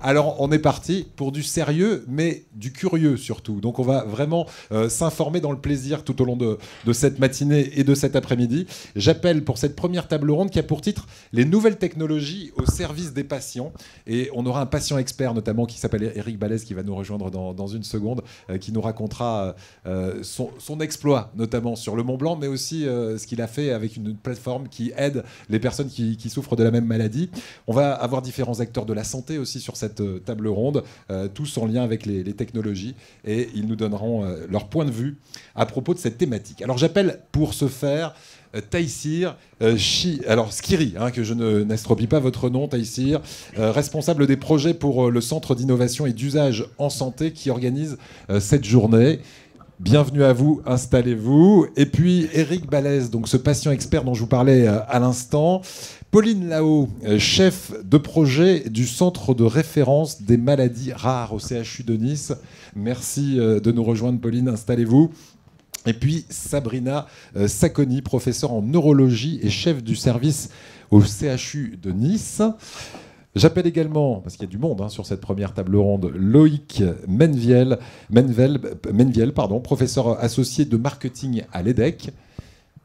Alors, on est parti pour du sérieux, mais du curieux surtout. Donc, on va vraiment s'informer dans le plaisir tout au long de cette matinée et de cet après-midi. J'appelle pour cette première table ronde qui a pour titre « Les nouvelles technologies au service des patients ». Et on aura un patient expert, notamment, qui s'appelle Eric Balès, qui va nous rejoindre dans une seconde, qui nous racontera son exploit, notamment sur le Mont-Blanc, mais aussi ce qu'il a fait avec une plateforme qui aide les personnes qui souffrent de la même maladie. On va avoir différents acteurs de la santé aussi sur cette table ronde, tous en lien avec les technologies, et ils nous donneront leur point de vue à propos de cette thématique. Alors j'appelle pour ce faire Taïsir Skiri, que je n'estropie pas votre nom, Taïsir, responsable des projets pour le Centre d'innovation et d'usage en santé qui organise cette journée. Bienvenue à vous, installez-vous. Et puis Eric Balès, donc ce patient expert dont je vous parlais à l'instant. Pauline Lao, chef de projet du Centre de référence des maladies rares au CHU de Nice. Merci de nous rejoindre, Pauline, installez-vous. Et puis Sabrina Sacconi, professeure en neurologie et chef du service au CHU de Nice. J'appelle également, parce qu'il y a du monde sur cette première table ronde, Loïc Menviel, professeur associé de marketing à l'EDEC.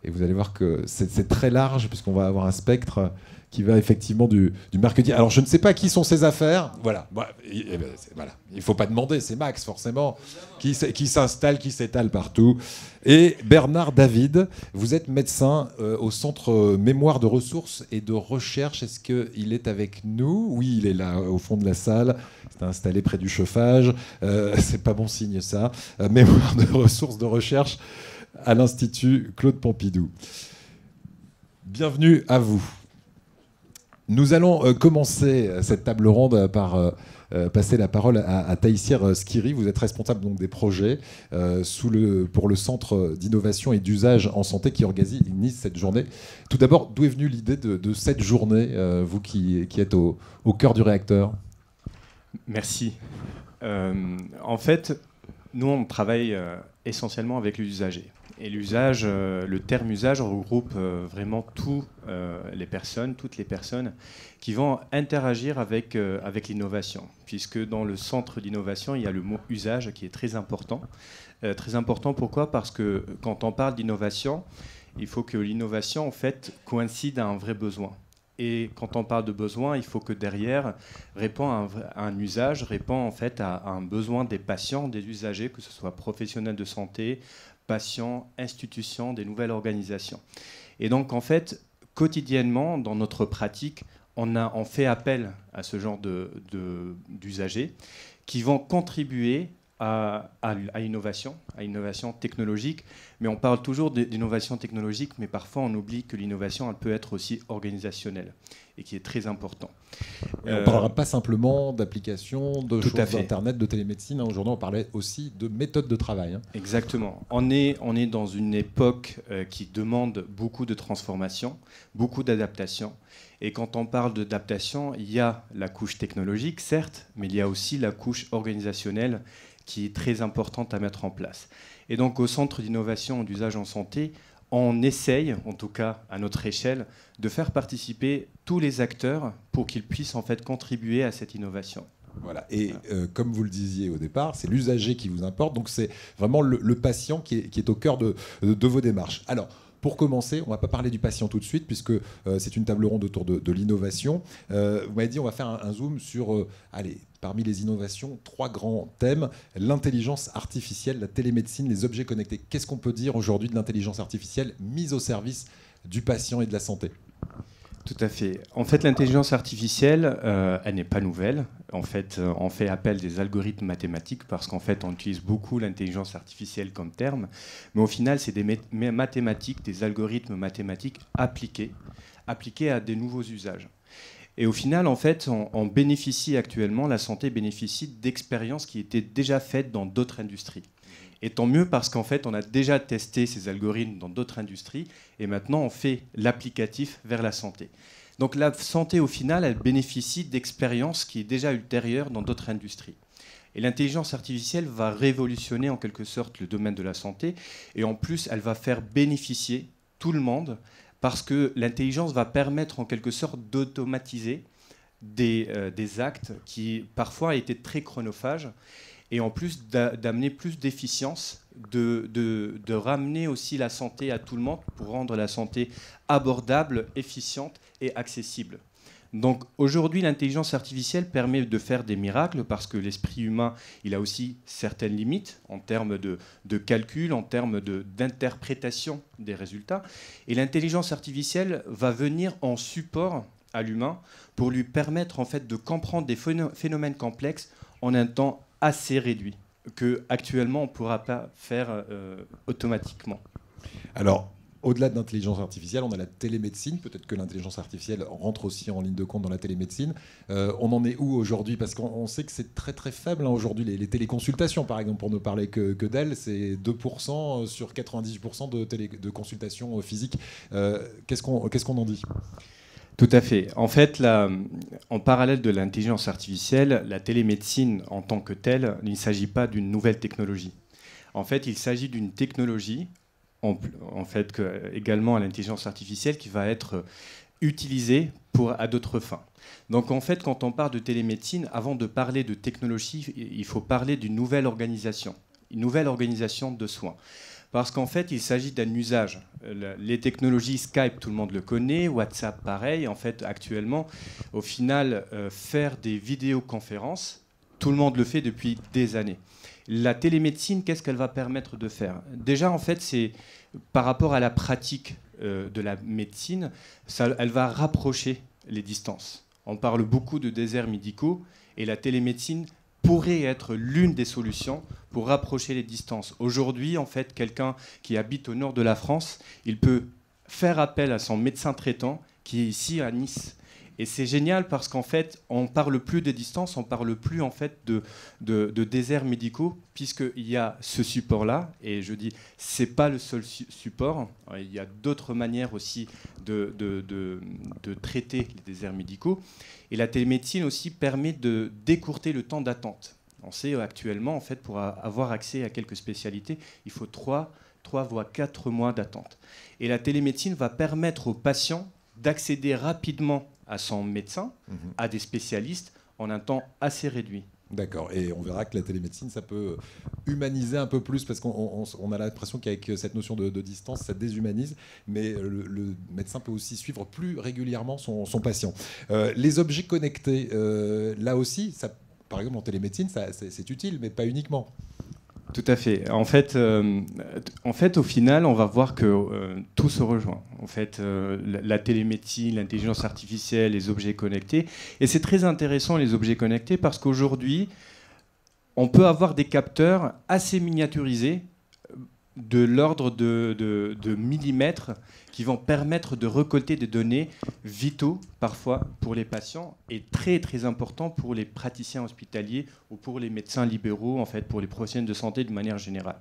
Et vous allez voir que c'est très large, puisqu'on va avoir un spectre qui va effectivement du marketing. Alors, je ne sais pas qui sont ces affaires. Voilà. Il ne faut pas demander, c'est Max, forcément, qui s'installe, qui s'étale partout. Et Bernard David, vous êtes médecin au Centre Mémoire de ressources et de recherche. Est-ce qu'il est avec nous? Oui, il est là, au fond de la salle. C'est installé près du chauffage. C'est pas bon signe, ça. Mémoire de ressources de recherche à l'Institut Claude Pompidou. Bienvenue à vous. Nous allons commencer cette table ronde par passer la parole à Taïsir Skiri. Vous êtes responsable donc des projets pour le Centre d'innovation et d'usage en santé qui organise cette journée. Tout d'abord, d'où est venue l'idée de cette journée, vous qui êtes au cœur du réacteur? Merci. En fait, nous, on travaille essentiellement avec les usagers. Et l'usage, le terme usage regroupe vraiment toutes les personnes qui vont interagir avec l'innovation. Puisque dans le centre d'innovation, il y a le mot usage qui est très important. Très important, pourquoi? Parce que quand on parle d'innovation, il faut que l'innovation en fait, coïncide à un vrai besoin. Et quand on parle de besoin, il faut que derrière répond à un usage, répond en fait à un besoin des patients, des usagers, que ce soit professionnels de santé, patients, institutions, des nouvelles organisations. Et donc, en fait, quotidiennement, dans notre pratique, on fait appel à ce genre d'usagers qui vont contribuer à l'innovation technologique. Mais on parle toujours d'innovation technologique, mais parfois on oublie que l'innovation, elle peut être aussi organisationnelle et qui est très important. On ne parlera pas simplement d'applications, de choses d'Internet, de télémédecine. Aujourd'hui, on parlait aussi de méthodes de travail. Exactement. On est dans une époque qui demande beaucoup de transformation, beaucoup d'adaptation. Et quand on parle d'adaptation, il y a la couche technologique, certes, mais il y a aussi la couche organisationnelle qui est très importante à mettre en place. Et donc, au Centre d'innovation et d'usage en santé, on essaye, en tout cas à notre échelle, de faire participer tous les acteurs pour qu'ils puissent en fait contribuer à cette innovation. Voilà. Et comme vous le disiez au départ, c'est l'usager qui vous importe, donc c'est vraiment le patient qui est au cœur de vos démarches. Alors, pour commencer, on ne va pas parler du patient tout de suite, puisque c'est une table ronde autour de l'innovation. Vous m'avez dit on va faire un zoom sur, parmi les innovations, 3 grands thèmes. L'intelligence artificielle, la télémédecine, les objets connectés. Qu'est-ce qu'on peut dire aujourd'hui de l'intelligence artificielle mise au service du patient et de la santé ? Tout à fait. En fait, l'intelligence artificielle, elle n'est pas nouvelle. En fait, on fait appel des algorithmes mathématiques parce qu'en fait, on utilise beaucoup l'intelligence artificielle comme terme. Mais au final, c'est des mathématiques, des algorithmes mathématiques appliqués à des nouveaux usages. Et au final, en fait, on bénéficie actuellement, la santé bénéficie d'expériences qui étaient déjà faites dans d'autres industries. Et tant mieux parce qu'en fait, on a déjà testé ces algorithmes dans d'autres industries et maintenant, on fait l'applicatif vers la santé. Donc la santé, au final, elle bénéficie d'expériences qui est déjà ultérieures dans d'autres industries. Et l'intelligence artificielle va révolutionner en quelque sorte le domaine de la santé et en plus, elle va faire bénéficier tout le monde parce que l'intelligence va permettre en quelque sorte d'automatiser des actes qui parfois étaient très chronophages, et en plus d'amener plus d'efficience, de ramener aussi la santé à tout le monde pour rendre la santé abordable, efficiente et accessible. Donc aujourd'hui, l'intelligence artificielle permet de faire des miracles parce que l'esprit humain, il a aussi certaines limites en termes de calcul, en termes d'interprétation des résultats. Et l'intelligence artificielle va venir en support à l'humain pour lui permettre en fait de comprendre des phénomènes complexes en un temps assez réduit que actuellement on ne pourra pas faire automatiquement. Alors, au-delà de l'intelligence artificielle, on a la télémédecine. Peut-être que l'intelligence artificielle rentre aussi en ligne de compte dans la télémédecine. On en est où aujourd'hui? Parce qu'on sait que c'est très très faible hein, aujourd'hui. Les téléconsultations, par exemple, pour ne parler que d'elles, c'est 2% sur 98% de consultations physiques. Qu'est-ce qu'on en dit? Tout à fait. En fait, en parallèle de l'intelligence artificielle, la télémédecine en tant que telle, il ne s'agit pas d'une nouvelle technologie. En fait, il s'agit d'une technologie, en fait, également à l'intelligence artificielle, qui va être utilisée à d'autres fins. Donc, en fait, quand on parle de télémédecine, avant de parler de technologie, il faut parler d'une nouvelle organisation de soins. Parce qu'en fait, il s'agit d'un usage. Les technologies Skype, tout le monde le connaît, WhatsApp, pareil. En fait, actuellement, au final, faire des vidéoconférences, tout le monde le fait depuis des années. La télémédecine, qu'est-ce qu'elle va permettre de faire? Déjà, en fait, c'est par rapport à la pratique de la médecine, elle va rapprocher les distances. On parle beaucoup de déserts médicaux et la télémédecine pourrait être l'une des solutions pour rapprocher les distances. Aujourd'hui, en fait, quelqu'un qui habite au nord de la France, il peut faire appel à son médecin traitant qui est ici à Nice. Et c'est génial parce qu'en fait, on ne parle plus des distances, on ne parle plus en fait de déserts médicaux, puisqu'il y a ce support-là. Et je dis, ce n'est pas le seul support. Il y a d'autres manières aussi de traiter les déserts médicaux. Et la télémédecine aussi permet de décourter le temps d'attente. On sait actuellement, en fait, pour avoir accès à quelques spécialités, il faut 3 voire 4 mois d'attente. Et la télémédecine va permettre aux patients d'accéder rapidement à son médecin, à des spécialistes, en un temps assez réduit. D'accord, et on verra que la télémédecine, ça peut humaniser un peu plus, parce qu'on a l'impression qu'avec cette notion de distance, ça déshumanise, mais le médecin peut aussi suivre plus régulièrement son patient. Les objets connectés, là aussi, ça, par exemple en télémédecine, c'est utile, mais pas uniquement. Tout à fait. En fait, au final, on va voir que tout se rejoint. En fait, la télémédecine, l'intelligence artificielle, les objets connectés. Et c'est très intéressant, les objets connectés, parce qu'aujourd'hui, on peut avoir des capteurs assez miniaturisés, de l'ordre de millimètres, qui vont permettre de récolter des données vitaux, parfois, pour les patients, et très, très importants pour les praticiens hospitaliers ou pour les médecins libéraux, en fait, pour les professionnels de santé de manière générale.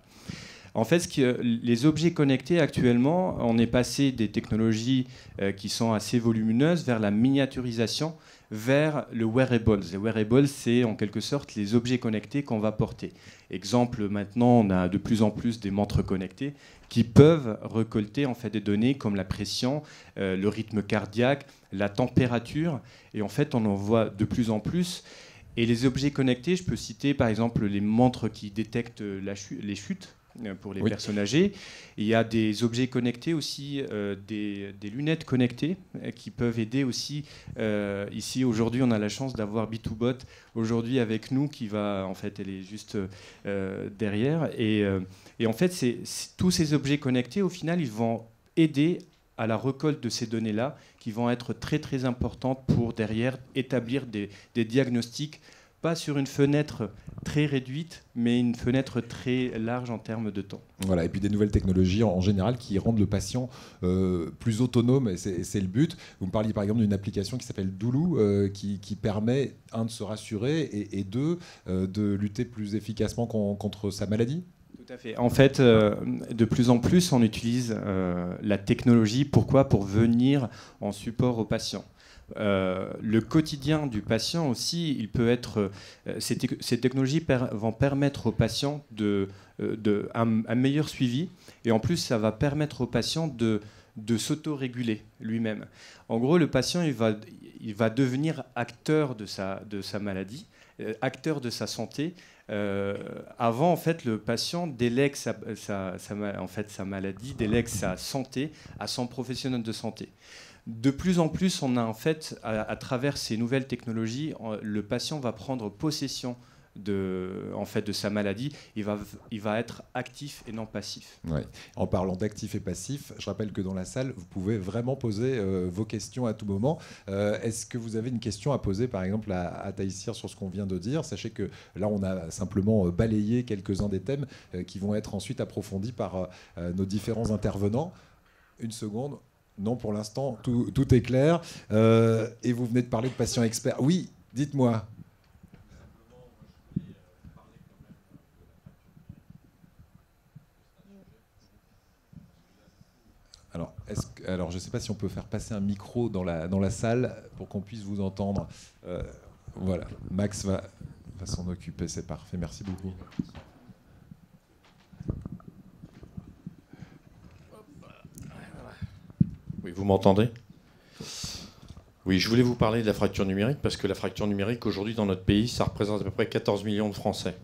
En fait, les objets connectés, actuellement, on est passé des technologies qui sont assez volumineuses vers la miniaturisation, vers le wearables. Les wearables, c'est en quelque sorte les objets connectés qu'on va porter. Exemple, maintenant, on a de plus en plus des montres connectées qui peuvent récolter en fait des données comme la pression, le rythme cardiaque, la température. Et en fait, on en voit de plus en plus. Et les objets connectés, je peux citer par exemple les montres qui détectent les chutes pour les personnes âgées. Il y a des objets connectés aussi, des lunettes connectées qui peuvent aider aussi. Ici, aujourd'hui, on a la chance d'avoir B2Bot aujourd'hui avec nous qui va, en fait, elle est juste derrière. Et en fait, tous ces objets connectés, au final, ils vont aider à la récolte de ces données-là qui vont être très, très importantes pour, derrière, établir des diagnostics, pas sur une fenêtre très réduite, mais une fenêtre très large en termes de temps. Voilà, et puis des nouvelles technologies en général qui rendent le patient plus autonome, et c'est le but. Vous me parliez par exemple d'une application qui s'appelle Doulou, qui permet, un, de se rassurer, et deux, de lutter plus efficacement contre sa maladie. Tout à fait. En fait, de plus en plus, on utilise la technologie. Pourquoi? Pour venir en support aux patients. Le quotidien du patient aussi, il peut être. Ces technologies vont permettre aux patients un meilleur suivi, et en plus, ça va permettre aux patients de s'autoréguler lui-même. En gros, le patient il va devenir acteur de sa maladie, acteur de sa santé. Avant, en fait, le patient délègue sa maladie, délègue sa santé à son professionnel de santé. De plus en plus, on a en fait, à travers ces nouvelles technologies, le patient va prendre possession de sa maladie. Il va être actif et non passif. Ouais. En parlant d'actif et passif, je rappelle que dans la salle, vous pouvez vraiment poser vos questions à tout moment. Est-ce que vous avez une question à poser, par exemple, à Taïsir sur ce qu'on vient de dire? Sachez que là, on a simplement balayé quelques-uns des thèmes qui vont être ensuite approfondis par nos différents intervenants. Une seconde. Non, pour l'instant, tout est clair. Et vous venez de parler de patients experts. Oui, dites-moi. Alors, je ne sais pas si on peut faire passer un micro dans la salle pour qu'on puisse vous entendre. Voilà, Max va s'en occuper, c'est parfait. Merci beaucoup. Oui, vous m'entendez? Oui, je voulais vous parler de la fracture numérique parce que la fracture numérique, aujourd'hui, dans notre pays, ça représente à peu près 14 millions de Français.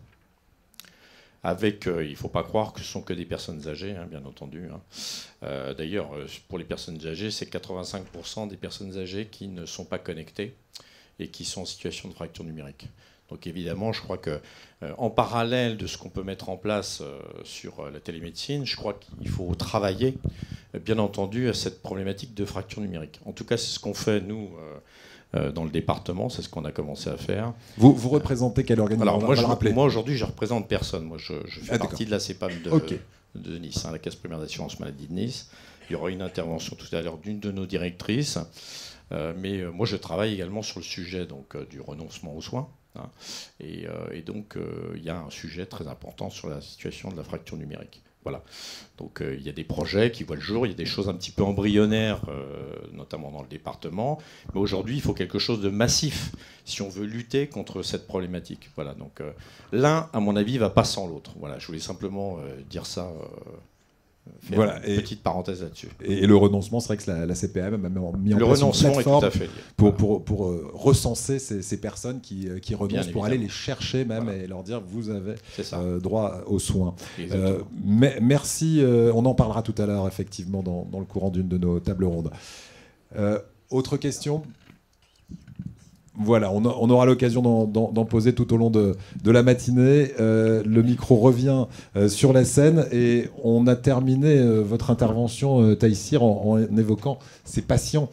Avec, il ne faut pas croire que ce sont que des personnes âgées, hein, bien entendu. Hein. D'ailleurs, pour les personnes âgées, c'est 85% des personnes âgées qui ne sont pas connectées et qui sont en situation de fracture numérique. Donc évidemment, je crois qu'en parallèle de ce qu'on peut mettre en place sur la télémédecine, je crois qu'il faut travailler, bien entendu, à cette problématique de fracture numérique. En tout cas, c'est ce qu'on fait, nous, dans le département, c'est ce qu'on a commencé à faire. Vous représentez quelle organisation? Alors moi aujourd'hui, je ne représente personne. Moi, je fais partie de la CEPAM de Nice, hein, la Caisse primaire d'assurance maladie de Nice. Il y aura une intervention tout à l'heure d'une de nos directrices. Mais moi, je travaille également sur le sujet donc, du renoncement aux soins. Hein, et donc, il y a un sujet très important sur la situation de la fracture numérique. Voilà. Donc il y a des projets qui voient le jour, il y a des choses un petit peu embryonnaires, notamment dans le département. Mais aujourd'hui, il faut quelque chose de massif si on veut lutter contre cette problématique. Voilà. Donc l'un, à mon avis, ne va pas sans l'autre. Voilà. Je voulais simplement dire ça. Faire voilà, une petite parenthèse là-dessus. Et le renoncement, c'est vrai que la CPAM a mis en place une plateforme pour recenser ces personnes qui renoncent, pour aller les chercher même et leur dire vous avez droit aux soins. Merci, on en parlera tout à l'heure effectivement dans le courant d'une de nos tables rondes. Autre question ? Voilà, on aura l'occasion d'en poser tout au long de la matinée. Le micro revient sur la scène et on a terminé votre intervention, Taïsir, en évoquant ces patients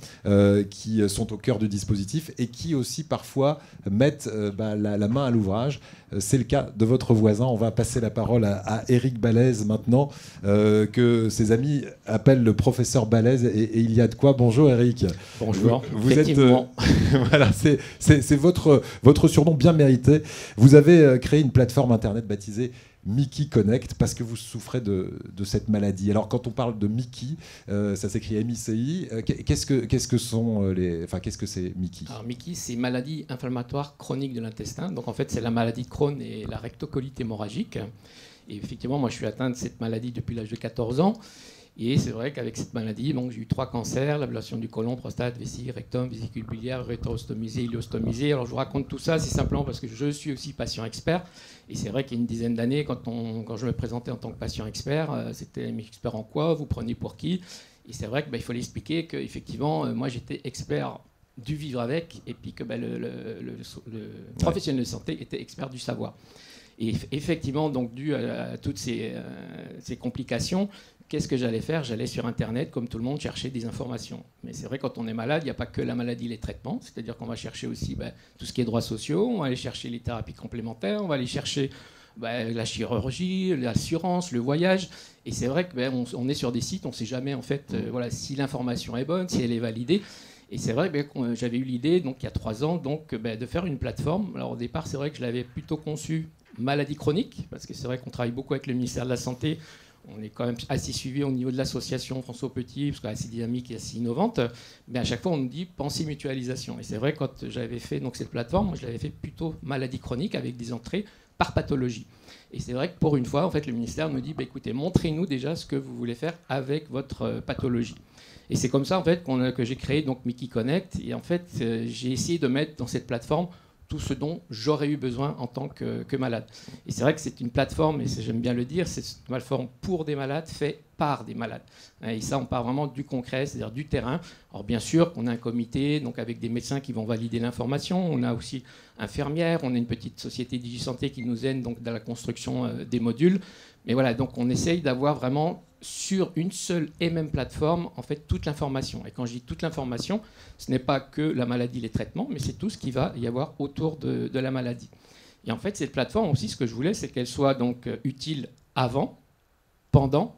qui sont au cœur du dispositif et qui aussi parfois mettent la main à l'ouvrage. C'est le cas de votre voisin. On va passer la parole à Éric Balèze maintenant, que ses amis appellent le professeur Balèze. Et il y a de quoi. Bonjour Éric. Bonjour. Vous êtes, voilà, c'est votre surnom bien mérité. Vous avez créé une plateforme internet baptisée Mickey Connect parce que vous souffrez de cette maladie. Alors quand on parle de Mickey, ça s'écrit M-I-C-I. Qu'est-ce que c'est Mickey? Alors Mickey, c'est maladie inflammatoire chronique de l'intestin. Donc en fait, c'est la maladie de Crohn et la rectocolite hémorragique. Et effectivement, moi je suis atteint de cette maladie depuis l'âge de 14 ans. Et c'est vrai qu'avec cette maladie, donc, j'ai eu 3 cancers, l'ablation du côlon, prostate, vessie, rectum, vésicule biliaire, rétrostomisée, iléostomisée. Alors je vous raconte tout ça, c'est simplement parce que je suis aussi patient expert. Et c'est vrai qu'il y a une dizaine d'années, quand je me présentais en tant que patient expert, c'était mais expert en quoi? Vous prenez pour qui? Et c'est vrai qu'il fallait expliquer qu'effectivement, moi j'étais expert du vivre avec, et puis que le professionnel de santé était expert du savoir. Et effectivement, donc, dû à toutes ces complications, qu'est-ce que j'allais faire? J'allais sur Internet, comme tout le monde, chercher des informations. Mais c'est vrai, quand on est malade, il n'y a pas que la maladie, les traitements. C'est-à-dire qu'on va chercher aussi tout ce qui est droits sociaux, on va aller chercher les thérapies complémentaires, on va aller chercher la chirurgie, l'assurance, le voyage. Et c'est vrai qu'on est sur des sites, on ne sait jamais en fait, si l'information est bonne, si elle est validée. Et c'est vrai que j'avais eu l'idée, donc il y a 3 ans, de faire une plateforme. Alors au départ, c'est vrai que je l'avais plutôt conçue maladie chronique, parce que c'est vrai qu'on travaille beaucoup avec le ministère de la Santé. on est quand même assez suivi au niveau de l'association François Petit, parce qu'elle est assez dynamique et assez innovante, mais à chaque fois on nous dit pensez mutualisation. Et c'est vrai, quand j'avais fait donc, cette plateforme, moi, je l'avais fait plutôt maladie chronique avec des entrées par pathologie. Et c'est vrai que pour une fois, en fait, le ministère nous dit bah, écoutez, montrez-nous déjà ce que vous voulez faire avec votre pathologie. Et c'est comme ça en fait, que j'ai créé donc, Mickey Connect. Et en fait, j'ai essayé de mettre dans cette plateforme tout ce dont j'aurais eu besoin en tant que malade. Et c'est vrai que c'est une plateforme, et j'aime bien le dire, c'est une plateforme pour des malades, faite par des malades. Et ça, on part vraiment du concret, c'est-à-dire du terrain. Alors bien sûr, on a un comité donc avec des médecins qui vont valider l'information. On a aussi infirmières, on a une petite société DigiSanté qui nous aide donc, dans la construction des modules. Mais voilà, donc on essaye d'avoir vraiment sur une seule et même plateforme en fait toute l'information. Et quand je dis toute l'information, ce n'est pas que la maladie, les traitements, mais c'est tout ce qu'il va y avoir autour de la maladie. Et en fait, cette plateforme aussi, ce que je voulais, c'est qu'elle soit donc utile avant, pendant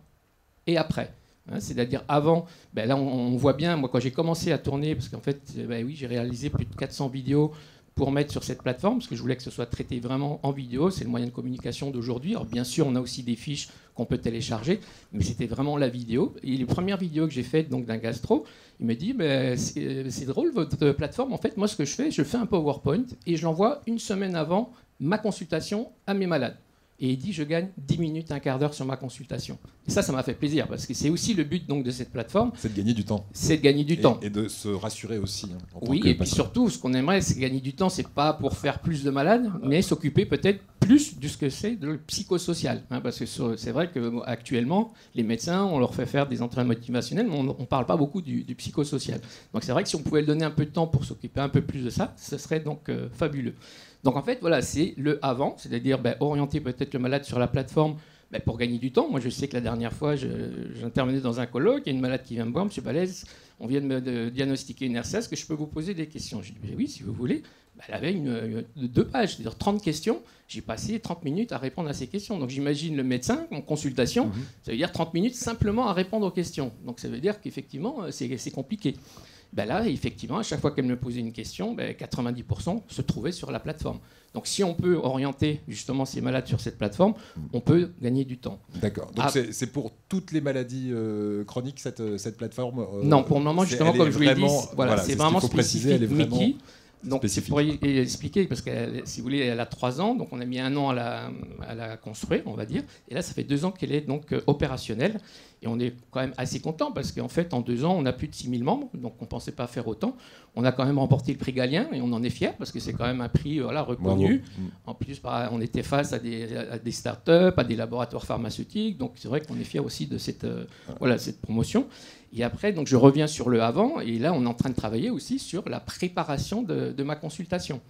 et après. C'est-à-dire avant, ben là on voit bien, moi quand j'ai commencé à tourner, parce qu'en fait, ben oui, j'ai réalisé plus de 400 vidéos pour mettre sur cette plateforme, parce que je voulais que ce soit traité vraiment en vidéo, c'est le moyen de communication d'aujourd'hui. Alors bien sûr, on a aussi des fiches qu'on peut télécharger, mais c'était vraiment la vidéo. Et les premières vidéos que j'ai faites donc d'un gastro, il me dit c'est drôle votre plateforme, en fait moi ce que je fais un PowerPoint et je l'envoie une semaine avant ma consultation à mes malades. Et il dit je gagne 10 minutes, un quart d'heure sur ma consultation. Et ça m'a fait plaisir, parce que c'est aussi le but donc, de cette plateforme. C'est de gagner du temps. C'est de gagner du temps. Et de se rassurer aussi. Oui, et puis surtout, ce qu'on aimerait, c'est gagner du temps, c'est pas pour faire plus de malades, mais s'occuper peut-être plus de ce que c'est de le psychosocial. Parce que c'est vrai qu'actuellement, les médecins, on leur fait faire des entraînements motivationnels, mais on ne parle pas beaucoup du psychosocial. Donc c'est vrai que si on pouvait donner un peu de temps pour s'occuper un peu plus de ça, ce serait donc fabuleux. Donc en fait, voilà, c'est le avant, c'est-à-dire orienter peut-être le malade sur la plateforme pour gagner du temps. Moi, je sais que la dernière fois, j'intervenais dans un colloque, il y a une malade qui vient me voir, M. Balèze, on vient de me diagnostiquer une RCA, est-ce que je peux vous poser des questions? J'ai dit oui, si vous voulez. Elle avait 2 pages, c'est-à-dire 30 questions. J'ai passé 30 minutes à répondre à ces questions. Donc j'imagine le médecin en consultation, ça veut dire 30 minutes simplement à répondre aux questions. Donc ça veut dire qu'effectivement, c'est compliqué. Là, effectivement, à chaque fois qu'elle me posait une question, 90% se trouvaient sur la plateforme. Donc si on peut orienter justement ces malades sur cette plateforme, on peut gagner du temps. D'accord. Donc c'est pour toutes les maladies chroniques, cette plateforme Non, pour le moment, justement, comme je vous l'ai dit, voilà, c'est vraiment spécifique. Mickey. Donc c'est pour expliquer, parce que si vous voulez, elle a 3 ans, donc on a mis 1 an à la construire, on va dire. Et là, ça fait 2 ans qu'elle est donc opérationnelle. Et on est quand même assez content, parce qu'en fait, en 2 ans, on a plus de 6000 membres, donc on ne pensait pas faire autant. On a quand même remporté le prix Galien, et on en est fiers, parce que c'est quand même un prix reconnu. Bravo. En plus, on était face à des start-up, à des laboratoires pharmaceutiques, donc c'est vrai qu'on est fiers aussi de cette promotion. Et après, donc, je reviens sur le avant, et là, on est en train de travailler aussi sur la préparation de ma consultation,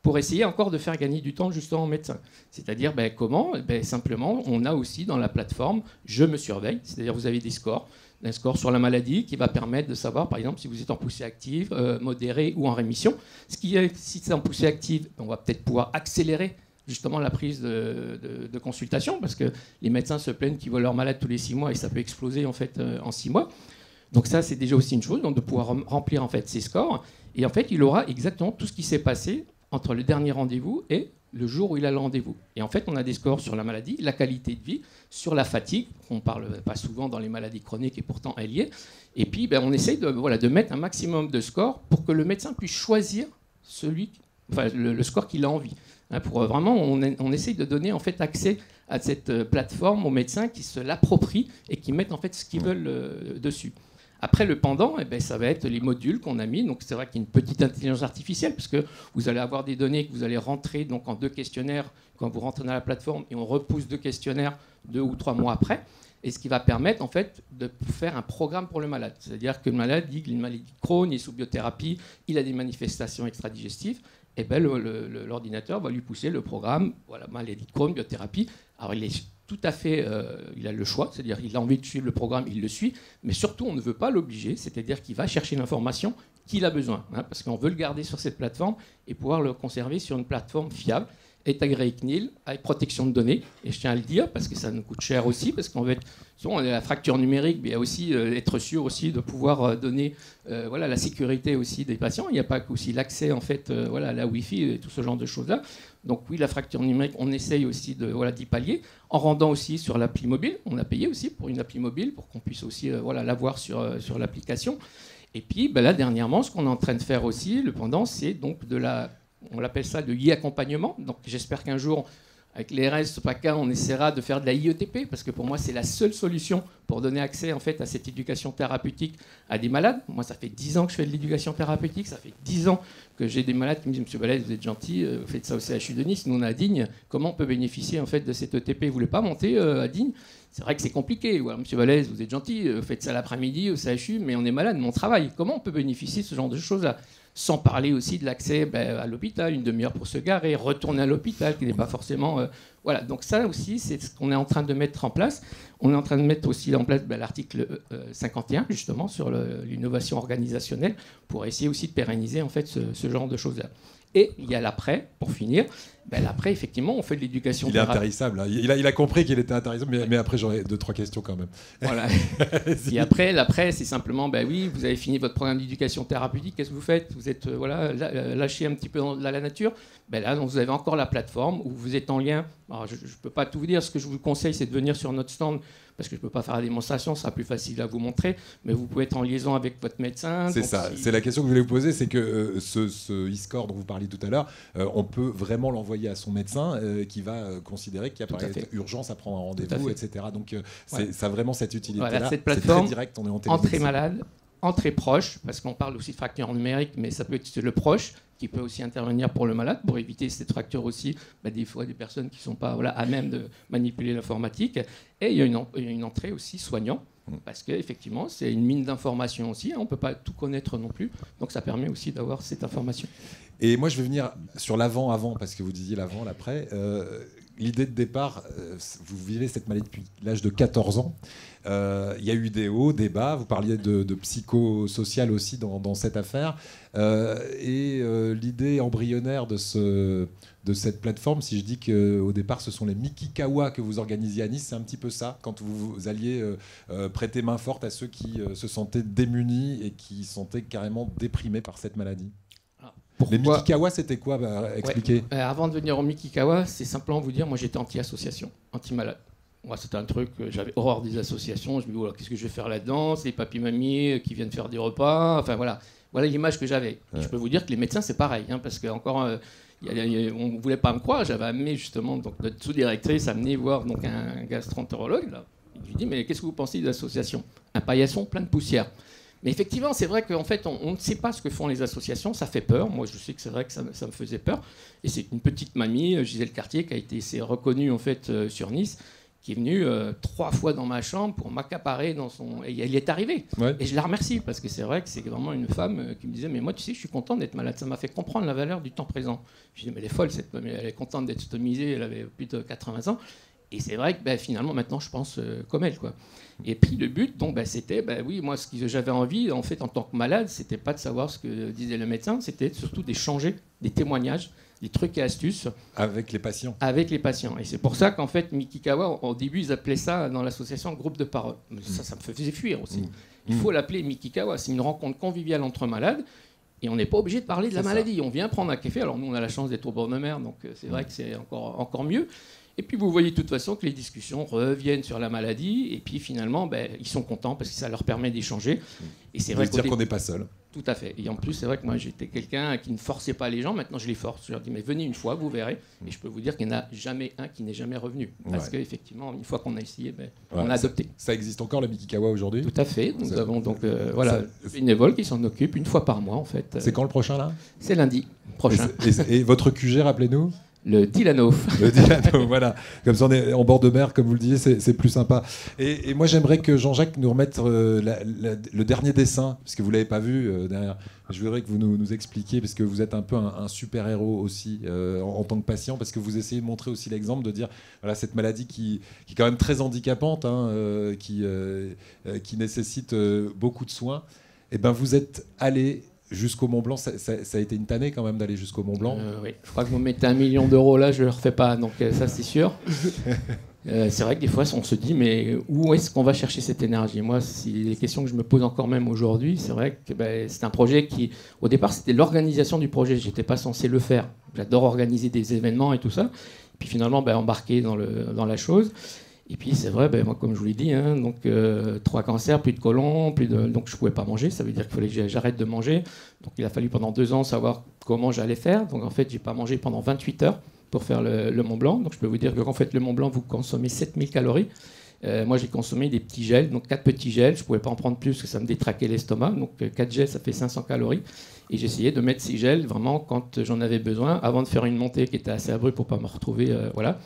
pour essayer encore de faire gagner du temps justement aux médecins. C'est-à-dire, comment simplement, on a aussi dans la plateforme « Je me surveille », c'est-à-dire vous avez des scores, un score sur la maladie qui va permettre de savoir, par exemple, si vous êtes en poussée active, modérée ou en rémission. Si c'est en poussée active, on va peut-être pouvoir accélérer justement la prise de consultation, parce que les médecins se plaignent qu'ils voient leur malade tous les 6 mois, et ça peut exploser en fait en 6 mois. Donc ça, c'est déjà aussi une chose, donc de pouvoir remplir en fait ces scores. Et en fait, il aura exactement tout ce qui s'est passé entre le dernier rendez-vous et le jour où il a le rendez-vous. Et en fait, on a des scores sur la maladie, la qualité de vie, sur la fatigue, on ne parle pas souvent dans les maladies chroniques et pourtant elle y est. Et puis, on essaye de mettre un maximum de scores pour que le médecin puisse choisir le score qu'il a envie. Pour vraiment, on essaye de donner en fait accès à cette plateforme aux médecins qui se l'approprient et qui mettent en fait ce qu'ils veulent dessus. Après, le pendant, ça va être les modules qu'on a mis. Donc, c'est vrai qu'il y a une petite intelligence artificielle, parce que vous allez avoir des données que vous allez rentrer donc, en 2 questionnaires quand vous rentrez dans la plateforme, et on repousse 2 questionnaires 2 ou 3 mois après. Et ce qui va permettre en fait, de faire un programme pour le malade. C'est-à-dire que le malade dit qu'il a une maladie de Crohn, il est sous biothérapie, il a des manifestations extradigestives. Et l'ordinateur va lui pousser le programme, maladie de Crohn, biothérapie. Alors, il est tout à fait, il a le choix, c'est-à-dire qu'il a envie de suivre le programme, il le suit, mais surtout on ne veut pas l'obliger, c'est-à-dire qu'il va chercher l'information qu'il a besoin, parce qu'on veut le garder sur cette plateforme et pouvoir le conserver sur une plateforme fiable. est agréé CNIL avec protection de données. Et je tiens à le dire parce que ça nous coûte cher aussi, parce qu'en fait, souvent, on a la fracture numérique, mais il y a aussi être sûr aussi de pouvoir donner voilà, la sécurité aussi des patients. Il n'y a pas aussi l'accès en fait, voilà, à la Wi-Fi et tout ce genre de choses-là. Donc oui, la fracture numérique, on essaye aussi voilà, d'y pallier en rendant aussi sur l'appli mobile. On a payé aussi pour une appli mobile pour qu'on puisse aussi voilà, l'avoir sur l'application. Et puis ben là, dernièrement, ce qu'on est en train de faire aussi, le pendant, c'est donc on l'appelle ça de e-accompagnement. Donc j'espère qu'un jour, avec les RS PACA, on essaiera de faire de la IETP, parce que pour moi, c'est la seule solution pour donner accès en fait, à cette éducation thérapeutique à des malades. Moi, ça fait 10 ans que je fais de l'éducation thérapeutique, ça fait 10 ans que j'ai des malades qui me disent « Monsieur Balès, vous êtes gentil, vous faites ça au CHU de Nice, nous on est à Digne, comment on peut bénéficier en fait, de cette ETP ? Vous voulez pas monter à Digne ?» C'est vrai que c'est compliqué. Ou alors, Monsieur Balès, vous êtes gentil, vous faites ça l'après-midi au CHU, mais on est malade, mais on travaille. Comment on peut bénéficier de ce genre de choses-là ? Sans parler aussi de l'accès à l'hôpital, une demi-heure pour se garer, retourner à l'hôpital, qui n'est pas forcément... Voilà, donc ça aussi, c'est ce qu'on est en train de mettre en place. On est en train de mettre aussi en place l'article 51, justement, sur l'innovation organisationnelle, pour essayer aussi de pérenniser en fait, ce genre de choses-là. Et il y a l'après, pour finir. L'après, effectivement, on fait de l'éducation. Il est intarissable. Hein. Il a compris qu'il était intarissable, mais après, j'aurais 2-3 questions quand même. Voilà. Et après, l'après, c'est simplement, oui, vous avez fini votre programme d'éducation thérapeutique, qu'est-ce que vous faites ? Vous êtes voilà, lâché un petit peu dans la nature. Là, donc, vous avez encore la plateforme où vous êtes en lien. Alors, je ne peux pas tout vous dire. Ce que je vous conseille, c'est de venir sur notre stand, parce que je ne peux pas faire la démonstration, ce sera plus facile à vous montrer, mais vous pouvez être en liaison avec votre médecin. C'est ça, c'est la question que je voulais vous poser, c'est que ce e-score dont vous parliez tout à l'heure, on peut vraiment l'envoyer à son médecin qui va considérer qu'il y a par exemple urgence à prendre un rendez-vous, etc. Donc ça a vraiment cette utilité-là. Voilà, cette plateforme, c'est très direct, on est en entrée malade, entrée proche, parce qu'on parle aussi de fracture numérique, mais ça peut être le proche, qui peut aussi intervenir pour le malade, pour éviter cette fracture aussi, des fois des personnes qui ne sont pas à même de manipuler l'informatique. Et il y a une entrée aussi soignant, parce qu'effectivement, c'est une mine d'informations aussi, on ne peut pas tout connaître non plus, donc ça permet aussi d'avoir cette information. Et moi, je vais venir sur l'avant, parce que vous disiez l'avant, l'après. L'idée de départ, vous vivez cette maladie depuis l'âge de 14 ans. Il y a eu des hauts, des bas. Vous parliez de psychosocial aussi dans cette affaire. L'idée embryonnaire de cette plateforme, si je dis qu'au départ, ce sont les Mikikawa que vous organisiez à Nice, c'est un petit peu ça, quand vous alliez prêter main forte à ceux qui se sentaient démunis et qui se sentaient carrément déprimés par cette maladie. Les Mikikawa, c'était quoi ? Expliquez. Avant de venir au Mikikawa, c'est simplement vous dire, moi j'étais anti-association, anti-malade. Moi, c'était un truc, j'avais horreur des associations. Je me dis, voilà, qu'est-ce que je vais faire là-dedans ? C'est les papis-mamies qui viennent faire des repas. Enfin, voilà l'image que j'avais. Ouais. Je peux vous dire que les médecins, c'est pareil. Parce qu'encore, on ne voulait pas me croire. J'avais amené justement donc, notre sous-directrice à venir voir donc, un gastroentérologue. Là. Je lui dis, mais qu'est-ce que vous pensez des associations ? Un paillasson plein de poussière. Mais effectivement, c'est vrai qu'en fait, on ne sait pas ce que font les associations. Ça fait peur. Moi, je sais que c'est vrai que ça me faisait peur. Et c'est une petite mamie, Gisèle Cartier, qui a été reconnue en fait, sur Nice, qui est venue 3 fois dans ma chambre pour m'accaparer dans son... Et elle y est arrivée. Ouais. Et je la remercie, parce que c'est vrai que c'est vraiment une femme qui me disait « Mais moi, tu sais, je suis contente d'être malade. Ça m'a fait comprendre la valeur du temps présent. » Je dis « Mais elle est folle, cette femme. Elle est contente d'être stomisée. Elle avait plus de 80 ans. » Et c'est vrai que finalement, maintenant, je pense comme elle, quoi. Et puis le but, donc, c'était, oui, moi, ce que j'avais envie, en fait, en tant que malade, c'était pas de savoir ce que disait le médecin, c'était surtout d'échanger des témoignages, des trucs et astuces. Avec les patients. Avec les patients. Et c'est pour ça qu'en fait, Mikikawa, au début, ils appelaient ça dans l'association groupe de parole. Ça me faisait fuir aussi. Il faut l'appeler Mikikawa. C'est une rencontre conviviale entre malades. Et on n'est pas obligé de parler de la maladie. Ça. On vient prendre un café. Alors nous, on a la chance d'être au bord de mer, donc c'est vrai que c'est encore mieux. Et puis vous voyez de toute façon que les discussions reviennent sur la maladie. Et puis finalement, ils sont contents parce que ça leur permet d'échanger. Et c'est vrai qu'on n'est pas seul. Tout à fait. Et en plus, c'est vrai que moi, j'étais quelqu'un qui ne forçait pas les gens. Maintenant, je les force. Je leur dis, mais venez une fois, vous verrez. Et je peux vous dire qu'il n'y en a jamais un qui n'est jamais revenu. Parce qu'effectivement, une fois qu'on a essayé, on a adopté. Ça existe encore, le Mikikawa, aujourd'hui ? Tout à fait. Nous avons donc bénévoles qui s'en occupent une fois par mois, en fait. C'est quand le prochain, là ? C'est lundi prochain. Et votre QG, rappelez-nous ? Le Dilano. Le Dilano, voilà. Comme ça, on est en bord de mer, comme vous le disiez, c'est plus sympa. Et moi, j'aimerais que Jean-Jacques nous remette le dernier dessin, parce que vous ne l'avez pas vu derrière. Je voudrais que vous nous expliquiez, parce que vous êtes un peu un super-héros aussi en tant que patient, parce que vous essayez de montrer aussi l'exemple, de dire, voilà, cette maladie qui est quand même très handicapante, qui nécessite beaucoup de soins. Et ben, vous êtes allé jusqu'au Mont Blanc, ça a été une tannée quand même d'aller jusqu'au Mont Blanc. Oui, je crois que vous mettez 1 million d'euros là, je ne le refais pas, donc ça c'est sûr. C'est vrai que des fois on se dit mais où est-ce qu'on va chercher cette énergie? Moi, c'est des questions que je me pose encore même aujourd'hui. C'est vrai que c'est un projet qui, au départ, c'était l'organisation du projet. J'étais pas censé le faire. J'adore organiser des événements et tout ça. Puis finalement, embarquer dans la chose. Et puis c'est vrai, moi comme je vous l'ai dit, hein, donc 3 cancers, plus de côlon, donc je pouvais pas manger. Ça veut dire qu'il fallait que j'arrête de manger. Donc il a fallu pendant 2 ans savoir comment j'allais faire. Donc en fait, j'ai pas mangé pendant 28 heures pour faire le Mont Blanc. Donc je peux vous dire qu'en fait, le Mont Blanc, vous consommez 7000 calories. Moi, j'ai consommé des petits gels, donc 4 petits gels. Je ne pouvais pas en prendre plus parce que ça me détraquait l'estomac. Donc 4 gels, ça fait 500 calories. Et j'essayais de mettre ces gels vraiment quand j'en avais besoin, avant de faire une montée qui était assez abrupte pour ne pas me retrouver. Voilà.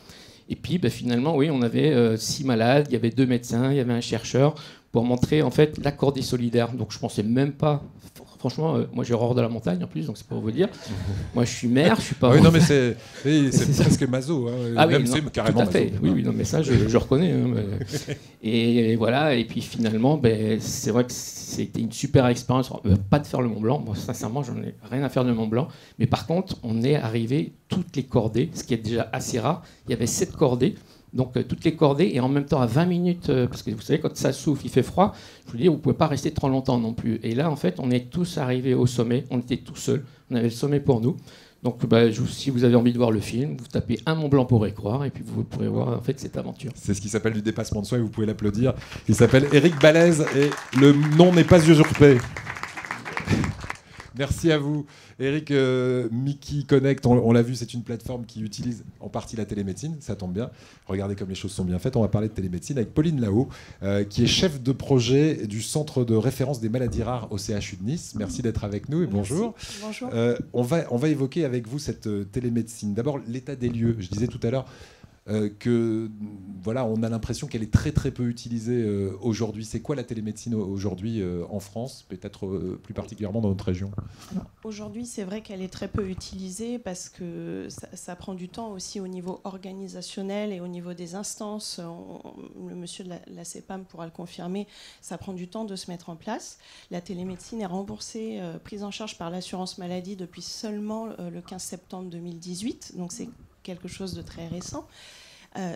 Et puis finalement, oui, on avait 6 malades, il y avait 2 médecins, il y avait un chercheur pour montrer en fait la cordée solidaire. Donc je ne pensais même pas... Franchement, moi j'ai horreur de la montagne en plus, donc c'est pour vous dire. Moi je suis maire, je suis pas. Oui, non, mais c'est presque maso. Hein. Ah oui, même c'est carrément tout à fait. maso. Oui, non, mais ça je reconnais. Hein, et voilà, et puis finalement, c'est vrai que c'était une super expérience. Pas de faire le Mont Blanc, moi sincèrement, j'en ai rien à faire de Mont Blanc. Mais par contre, on est arrivé toutes les cordées, ce qui est déjà assez rare. Il y avait 7 cordées. Donc toutes les cordées et en même temps à 20 minutes, parce que vous savez quand ça souffle, il fait froid, je vous dis, vous ne pouvez pas rester trop longtemps non plus. Et là en fait on est tous arrivés au sommet, on était tout seuls, on avait le sommet pour nous. Donc si vous avez envie de voir le film, vous tapez un Mont Blanc pour y croire et puis vous pourrez voir en fait cette aventure. C'est ce qui s'appelle du dépassement de soi et vous pouvez l'applaudir. Il s'appelle Éric Balèze et le nom n'est pas usurpé. Merci à vous. Éric, Mickey Connect, on l'a vu, c'est une plateforme qui utilise en partie la télémédecine, ça tombe bien. Regardez comme les choses sont bien faites. On va parler de télémédecine avec Pauline Lahaut, qui est chef de projet du centre de référence des maladies rares au CHU de Nice. Merci d'être avec nous et bonjour. Bonjour. On va évoquer avec vous cette télémédecine. D'abord, l'état des lieux. Je disais tout à l'heure que voilà, on a l'impression qu'elle est très très peu utilisée aujourd'hui. C'est quoi la télémédecine aujourd'hui en France, peut-être plus particulièrement dans notre région? Aujourd'hui, c'est vrai qu'elle est très peu utilisée parce que ça prend du temps aussi au niveau organisationnel et au niveau des instances. Le monsieur de la CEPAM pourra le confirmer, ça prend du temps de se mettre en place. La télémédecine est remboursée, prise en charge par l'assurance maladie depuis seulement le 15 septembre 2018, donc c'est quelque chose de très récent.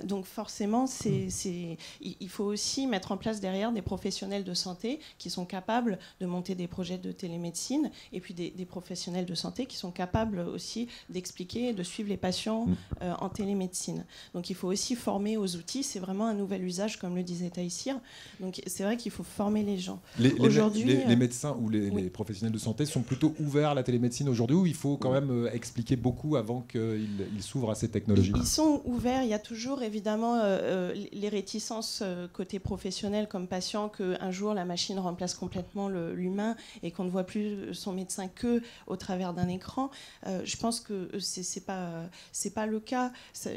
Donc forcément, il faut aussi mettre en place derrière des professionnels de santé qui sont capables de monter des projets de télémédecine et puis des professionnels de santé qui sont capables aussi d'expliquer et de suivre les patients en télémédecine. Donc il faut aussi former aux outils. C'est vraiment un nouvel usage, comme le disait Taïsir. Donc c'est vrai qu'il faut former les gens. Les médecins ou les professionnels de santé sont plutôt ouverts à la télémédecine aujourd'hui ou il faut quand même expliquer beaucoup avant qu'ils s'ouvrent à ces technologies? Ils sont ouverts. Il y a toujours évidemment les réticences côté professionnel comme patient qu'un jour la machine remplace complètement l'humain et qu'on ne voit plus son médecin que au travers d'un écran. Je pense que c'est pas le cas.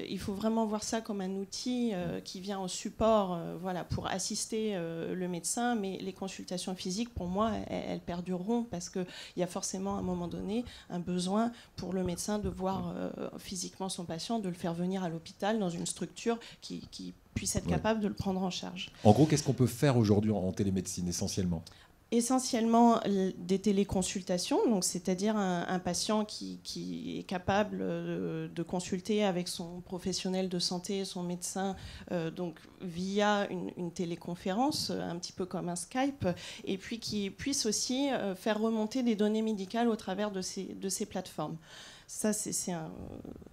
Il faut vraiment voir ça comme un outil qui vient en support voilà, pour assister le médecin, mais les consultations physiques pour moi elles perdureront parce qu'il y a forcément à un moment donné un besoin pour le médecin de voir physiquement son patient, de le faire venir à l'hôpital dans une structure qui puisse être capable de le prendre en charge. En gros, qu'est-ce qu'on peut faire aujourd'hui en télémédecine essentiellement ? Essentiellement des téléconsultations, donc c'est-à-dire un patient qui est capable de consulter avec son professionnel de santé, son médecin, donc via une téléconférence, un petit peu comme un Skype, et puis qui puisse aussi faire remonter des données médicales au travers de ces plateformes. Ça, c'est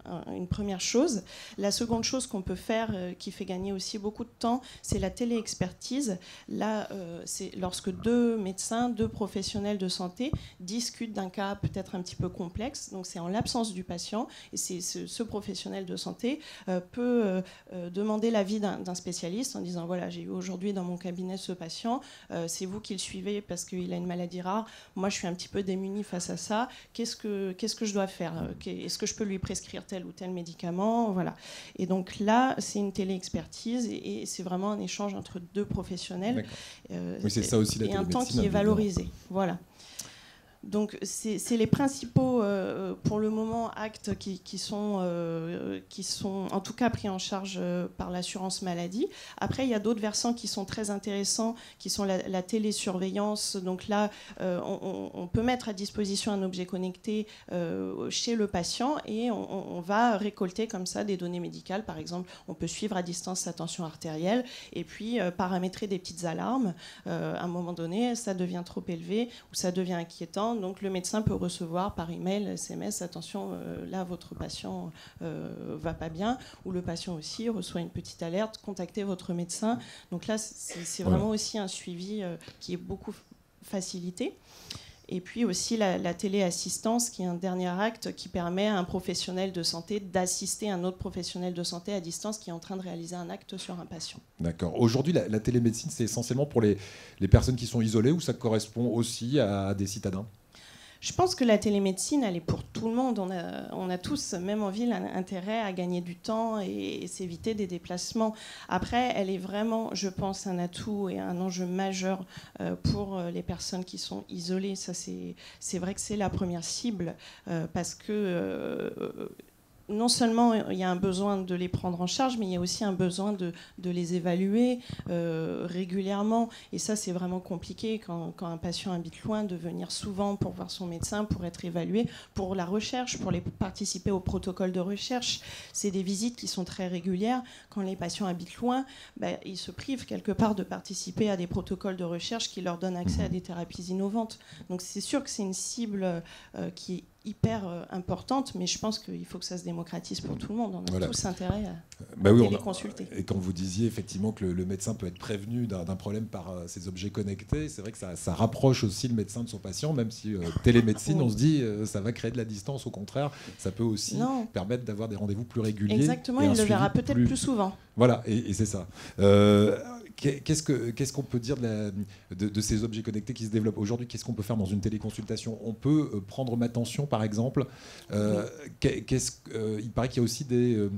une première chose. La seconde chose qu'on peut faire, qui fait gagner aussi beaucoup de temps, c'est la téléexpertise. Là, c'est lorsque 2 médecins, 2 professionnels de santé discutent d'un cas peut-être un petit peu complexe. Donc, c'est en l'absence du patient. Et ce professionnel de santé peut demander l'avis d'un spécialiste en disant, voilà, j'ai eu aujourd'hui dans mon cabinet ce patient. C'est vous qui le suivez parce qu'il a une maladie rare. Moi, je suis un petit peu démunie face à ça. Qu'est-ce que je dois faire ? Est-ce que je peux lui prescrire tel ou tel médicament, voilà. Et donc là, c'est une téléexpertise et c'est vraiment un échange entre 2 professionnels. Oui, c'est ça aussi la télémédecine. Et un temps qui est valorisé. Voilà. Donc c'est les principaux, pour le moment, actes qui sont en tout cas pris en charge par l'assurance maladie. Après, il y a d'autres versants qui sont très intéressants, qui sont la télésurveillance. Donc là, on peut mettre à disposition un objet connecté chez le patient et on va récolter comme ça des données médicales. Par exemple, on peut suivre à distance sa tension artérielle et puis paramétrer des petites alarmes. À un moment donné, ça devient trop élevé ou ça devient inquiétant. Donc le médecin peut recevoir par email, SMS, attention, là votre patient va pas bien, ou le patient aussi reçoit une petite alerte, contactez votre médecin. Donc là, c'est vraiment aussi un suivi qui est beaucoup facilité. Et puis aussi la téléassistance, qui est un dernier acte qui permet à un professionnel de santé d'assister un autre professionnel de santé à distance qui est en train de réaliser un acte sur un patient. D'accord. Aujourd'hui, la télémédecine, c'est essentiellement pour les personnes qui sont isolées ou ça correspond aussi à des citadins ? Je pense que la télémédecine, elle est pour tout le monde. On a tous, même en ville, un intérêt à gagner du temps et s'éviter des déplacements. Après, elle est vraiment, je pense, un atout et un enjeu majeur pour les personnes qui sont isolées. Ça, c'est vrai que c'est la première cible parce que non seulement il y a un besoin de les prendre en charge, mais il y a aussi un besoin de les évaluer régulièrement. Et ça, c'est vraiment compliqué quand un patient habite loin, de venir souvent pour voir son médecin, pour être évalué, pour la recherche, pour participer au protocole de recherche. C'est des visites qui sont très régulières. Quand les patients habitent loin, ils se privent quelque part de participer à des protocoles de recherche qui leur donnent accès à des thérapies innovantes. Donc c'est sûr que c'est une cible qui est hyper importante, mais je pense qu'il faut que ça se démocratise pour tout le monde. On a tous intérêt à téléconsulter. Et quand vous disiez effectivement que le médecin peut être prévenu d'un problème par ces objets connectés, c'est vrai que ça rapproche aussi le médecin de son patient, même si télémédecine, on se dit ça va créer de la distance. Au contraire, ça peut aussi permettre d'avoir des rendez-vous plus réguliers. Exactement, il le verra peut-être plus souvent. Voilà, et c'est ça. Qu'est-ce qu'on peut dire de ces objets connectés qui se développent aujourd'hui ? Qu'est-ce qu'on peut faire dans une téléconsultation ? On peut prendre ma tension, par exemple. Il paraît qu'il y a aussi des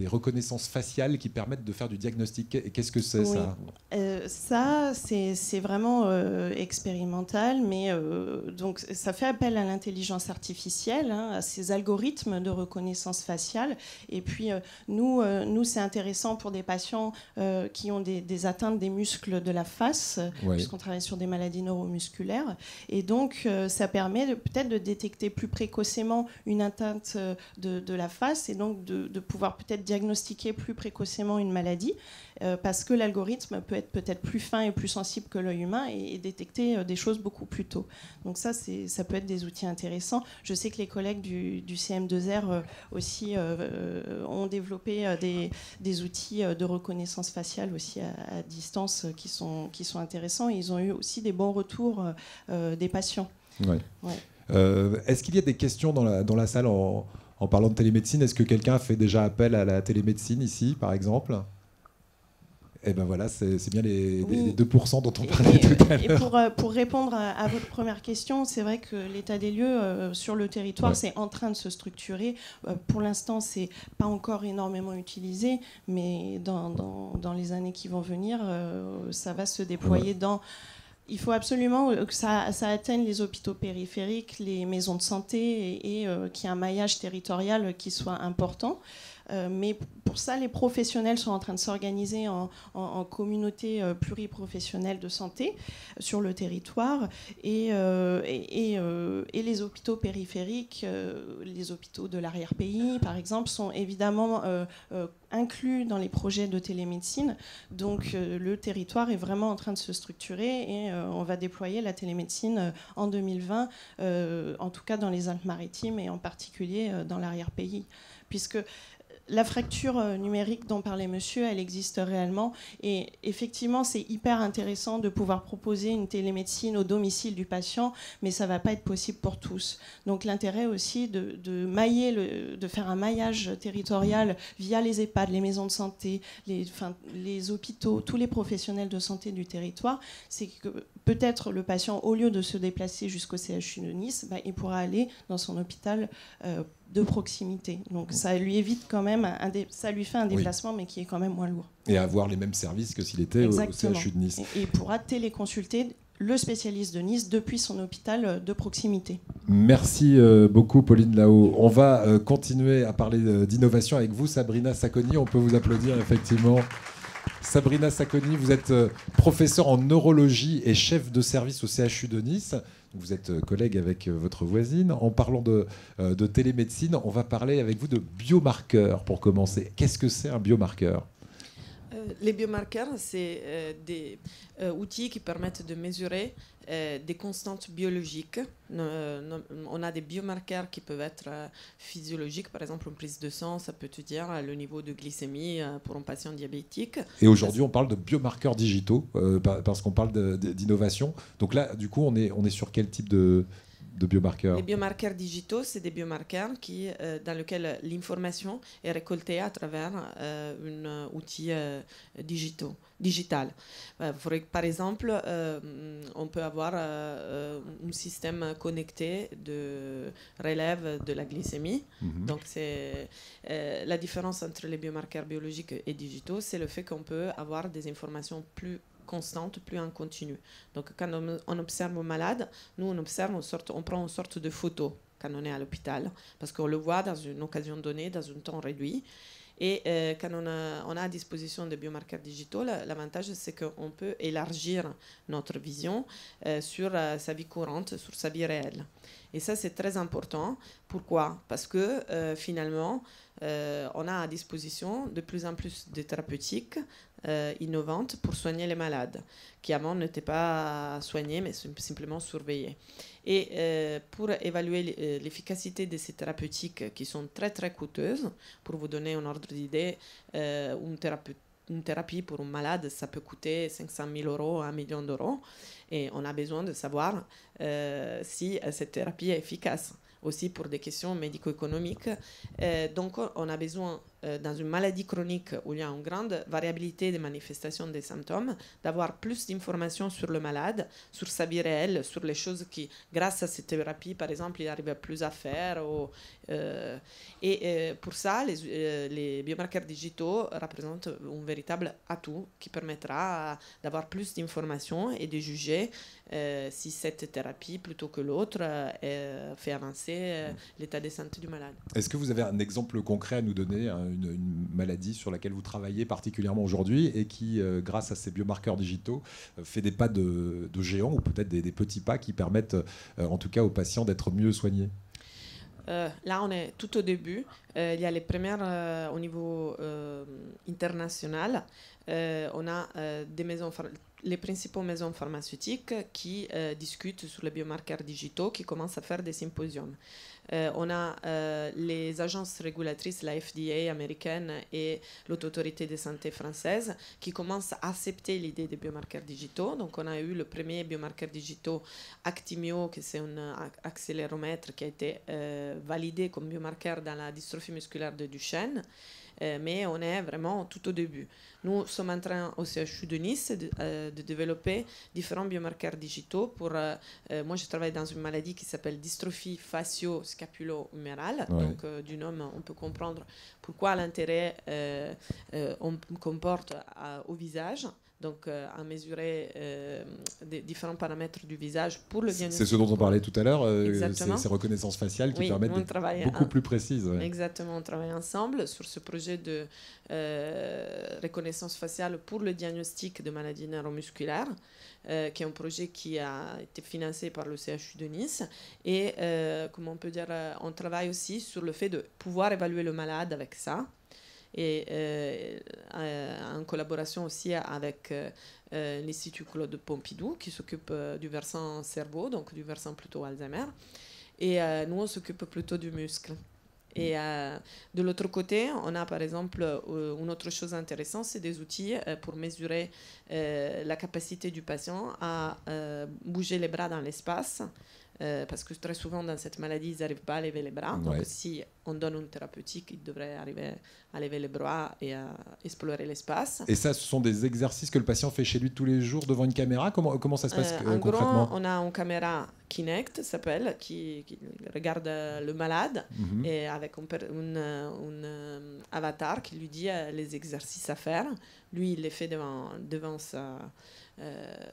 reconnaissances faciales qui permettent de faire du diagnostic. Et qu'est-ce que c'est, ça ? Ça, c'est vraiment expérimental, mais donc, ça fait appel à l'intelligence artificielle, à ces algorithmes de reconnaissance faciale. Et puis, nous, c'est intéressant pour des patients qui ont des atteintes des muscles de la face, puisqu'on travaille sur des maladies neuromusculaires. Et donc, ça permet peut-être de détecter plus précocement une atteinte de la face et donc de pouvoir peut-être diagnostiquer plus précocement une maladie, parce que l'algorithme peut être peut-être plus fin et plus sensible que l'œil humain et détecter des choses beaucoup plus tôt. Donc ça peut être des outils intéressants. Je sais que les collègues du CM2R aussi ont développé des outils de reconnaissance faciale aussi à distance qui sont intéressants. Et ils ont eu aussi des bons retours des patients. Ouais. Est-ce qu'il y a des questions dans la salle en parlant de télémédecine ? Est-ce que quelqu'un a fait déjà appel à la télémédecine ici, par exemple ? Et ben voilà, c'est bien les 2% dont on parlait tout à l'heure. Et pour répondre à votre première question, c'est vrai que l'état des lieux sur le territoire, c'est en train de se structurer. Pour l'instant, c'est pas encore énormément utilisé, mais dans les années qui vont venir, ça va se déployer dans... Il faut absolument que ça atteigne les hôpitaux périphériques, les maisons de santé et qu'il y ait un maillage territorial qui soit important. Mais pour ça, les professionnels sont en train de s'organiser en communautés pluriprofessionnelles de santé sur le territoire. Et les hôpitaux périphériques, les hôpitaux de l'arrière-pays, par exemple, sont évidemment inclus dans les projets de télémédecine. Donc le territoire est vraiment en train de se structurer et on va déployer la télémédecine en 2020, en tout cas dans les Alpes-Maritimes et en particulier dans l'arrière-pays. Puisque la fracture numérique dont parlait monsieur, elle existe réellement. Et effectivement, c'est hyper intéressant de pouvoir proposer une télémédecine au domicile du patient, mais ça ne va pas être possible pour tous. Donc l'intérêt aussi de faire un maillage territorial via les EHPAD, les maisons de santé, les hôpitaux, tous les professionnels de santé du territoire, c'est que peut-être le patient, au lieu de se déplacer jusqu'au CHU de Nice, il pourra aller dans son hôpital de proximité. Donc ça lui évite quand même, ça lui fait un déplacement, mais qui est quand même moins lourd. Et avoir les mêmes services que s'il était au CHU de Nice. Et il pourra téléconsulter le spécialiste de Nice depuis son hôpital de proximité. Merci beaucoup Pauline Lahaut. On va continuer à parler d'innovation avec vous, Sabrina Sacconi. On peut vous applaudir effectivement. Sabrina Sacconi, vous êtes professeure en neurologie et chef de service au CHU de Nice. Vous êtes collègue avec votre voisine. En parlant de télémédecine, on va parler avec vous de biomarqueurs pour commencer. Qu'est-ce que c'est un biomarqueur ? Les biomarqueurs, c'est des outils qui permettent de mesurer des constantes biologiques. On a des biomarqueurs qui peuvent être physiologiques, par exemple une prise de sang, ça peut te dire le niveau de glycémie pour un patient diabétique. Et aujourd'hui, on parle de biomarqueurs digitaux parce qu'on parle d'innovation. Donc là, du coup, on est sur quel type de biomarqueurs ? Les biomarqueurs digitaux, c'est des biomarqueurs dans lesquels l'information est récoltée à travers un outil digital. Par exemple, on peut avoir un système connecté de relève de la glycémie. Donc, c'est la différence entre les biomarqueurs biologiques et digitaux, c'est le fait qu'on peut avoir des informations plus constante, plus en continu. Donc, quand on observe un malade, nous, on prend une sorte de photo quand on est à l'hôpital, parce qu'on le voit dans une occasion donnée, dans un temps réduit. Et quand on a à disposition des biomarqueurs digitaux, l'avantage, c'est qu'on peut élargir notre vision sur sa vie courante, sur sa vie réelle. Et ça, c'est très important. Pourquoi ? Parce que finalement, on a à disposition de plus en plus de thérapeutiques innovantes pour soigner les malades, qui avant n'étaient pas soignés, mais simplement surveillés. Et pour évaluer l'efficacité de ces thérapeutiques qui sont très très coûteuses, pour vous donner un ordre d'idée, une thérapie pour un malade, ça peut coûter 500 000 €, 1 million d'euros, et on a besoin de savoir si cette thérapie est efficace, aussi pour des questions médico-économiques. Donc on a besoin, dans une maladie chronique où il y a une grande variabilité des manifestations des symptômes, d'avoir plus d'informations sur le malade, sur sa vie réelle, sur les choses qui, grâce à cette thérapie, par exemple, il arrive plus à faire. Et pour ça, les biomarqueurs digitaux représentent un véritable atout qui permettra d'avoir plus d'informations et de juger si cette thérapie, plutôt que l'autre, fait avancer l'état de santé du malade. Est-ce que vous avez un exemple concret à nous donner, une maladie sur laquelle vous travaillez particulièrement aujourd'hui et qui, grâce à ces biomarqueurs digitaux, fait des pas de géant ou peut-être des petits pas qui permettent, en tout cas aux patients, d'être mieux soignés ? Là, on est tout au début. Il y a les premières au niveau international. On a les principaux maisons pharmaceutiques qui discutent sur les biomarqueurs digitaux, qui commencent à faire des symposiums. On a les agences régulatrices, la FDA américaine et l'autorité de santé française, qui commencent à accepter l'idée des biomarqueurs digitaux. Donc, on a eu le premier biomarqueur digitaux Actimio, qui c'est un accéléromètre qui a été validé comme biomarqueur dans la dystrophie musculaire de Duchenne. Mais on est vraiment tout au début. Nous sommes en train au CHU de Nice de développer différents biomarqueurs digitaux pour... moi, je travaille dans une maladie qui s'appelle dystrophie facio-scapulo-humérale. Ouais. Donc, du nom, on peut comprendre pourquoi l'intérêt on comporte au visage. Donc, à mesurer des différents paramètres du visage pour le diagnostic. C'est ce dont on parlait tout à l'heure, ces reconnaissances faciales qui permettent d'être beaucoup plus précises. Ouais. Exactement, on travaille ensemble sur ce projet de reconnaissance faciale pour le diagnostic de maladies neuromusculaires, qui est un projet qui a été financé par le CHU de Nice. Et, comment on peut dire, on travaille aussi sur le fait de pouvoir évaluer le malade avec ça. Et en collaboration aussi avec l'Institut Claude Pompidou qui s'occupe du versant cerveau, donc du versant plutôt Alzheimer, et nous on s'occupe plutôt du muscle. Et de l'autre côté, on a par exemple une autre chose intéressante, c'est des outils pour mesurer la capacité du patient à bouger les bras dans l'espace. Parce que très souvent dans cette maladie, ils n'arrivent pas à lever les bras. Ouais. Donc si on donne une thérapeutique, il devrait arriver à lever les bras et à explorer l'espace. Et ça, ce sont des exercices que le patient fait chez lui tous les jours devant une caméra. Comment ça se passe En concrètement? gros, on a une caméra Kinect, s'appelle, qui regarde le malade et avec un avatar qui lui dit les exercices à faire. Lui, il les fait devant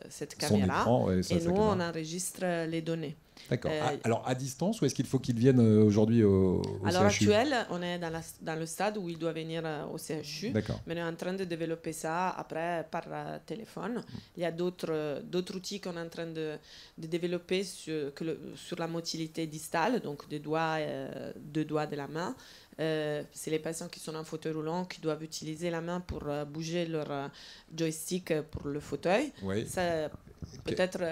cette caméra. Écran, et nous, on enregistre les données. D'accord. Alors, à distance, ou est-ce qu'il faut qu'il vienne aujourd'hui au À l'heure CHU? actuelle, on est dans le stade où il doit venir au CHU. D'accord. Mais on est en train de développer ça après par téléphone. Il y a d'autres outils qu'on est en train de développer sur la motilité distale, donc deux doigts de la main. C'est les patients qui sont en fauteuil roulant qui doivent utiliser la main pour bouger leur joystick pour le fauteuil. Oui. Ça, peut-être,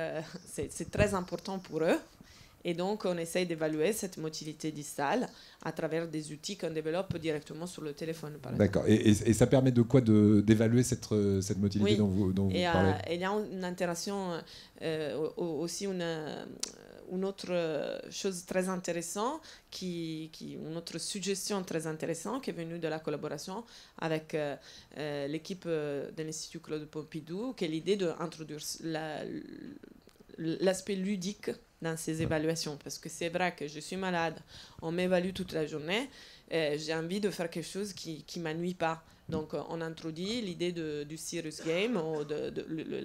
c'est très important pour eux. Et donc, on essaye d'évaluer cette motilité distale à travers des outils qu'on développe directement sur le téléphone. D'accord. Et ça permet de quoi d'évaluer cette motilité oui. dont vous parlez? Il y a une interaction, aussi une autre chose très intéressante, une autre suggestion très intéressante qui est venue de la collaboration avec l'équipe de l'Institut Claude Pompidou, qui est l'idée d'introduire l'aspect ludique dans ces évaluations, parce que c'est vrai que je suis malade, on m'évalue toute la journée, j'ai envie de faire quelque chose qui ne m'ennuie pas. Donc on introduit l'idée du serious game, ou de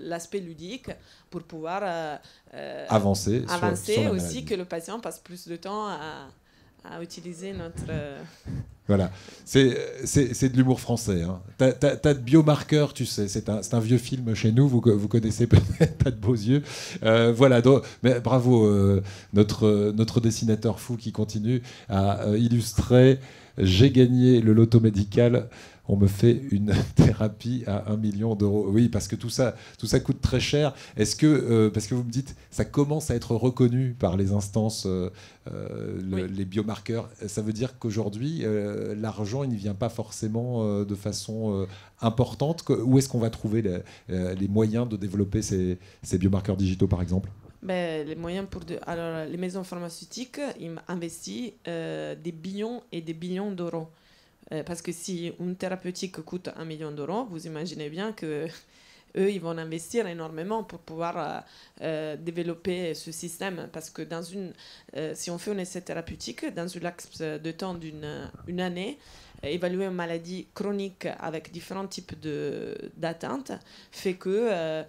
l'aspect ludique, pour pouvoir avancer sur aussi, maladie. que le patient passe plus de temps à utiliser notre... Voilà, c'est de l'humour français. Hein. T'as de biomarqueurs, tu sais, c'est un vieux film chez nous, vous connaissez peut-être, pas de beaux yeux. Voilà, donc, mais bravo, notre dessinateur fou qui continue à illustrer. J'ai gagné le loto médical. On me fait une thérapie à 1 million d'euros. Oui, parce que tout ça coûte très cher. Est-ce que, parce que vous me dites, ça commence à être reconnu par les instances, oui. les biomarqueurs, ça veut dire qu'aujourd'hui, l'argent, il ne vient pas forcément de façon importante. Où est-ce qu'on va trouver les moyens de développer ces biomarqueurs digitaux, par exemple? Les moyens alors, les maisons pharmaceutiques, ils investissent des billions et des billions d'euros. Parce que si une thérapeutique coûte 1 million d'euros, vous imaginez bien que eux, ils vont investir énormément pour pouvoir développer ce système. Parce que si on fait un essai thérapeutique, dans un laps de temps d'une année, évaluer une maladie chronique avec différents types d'atteintes fait que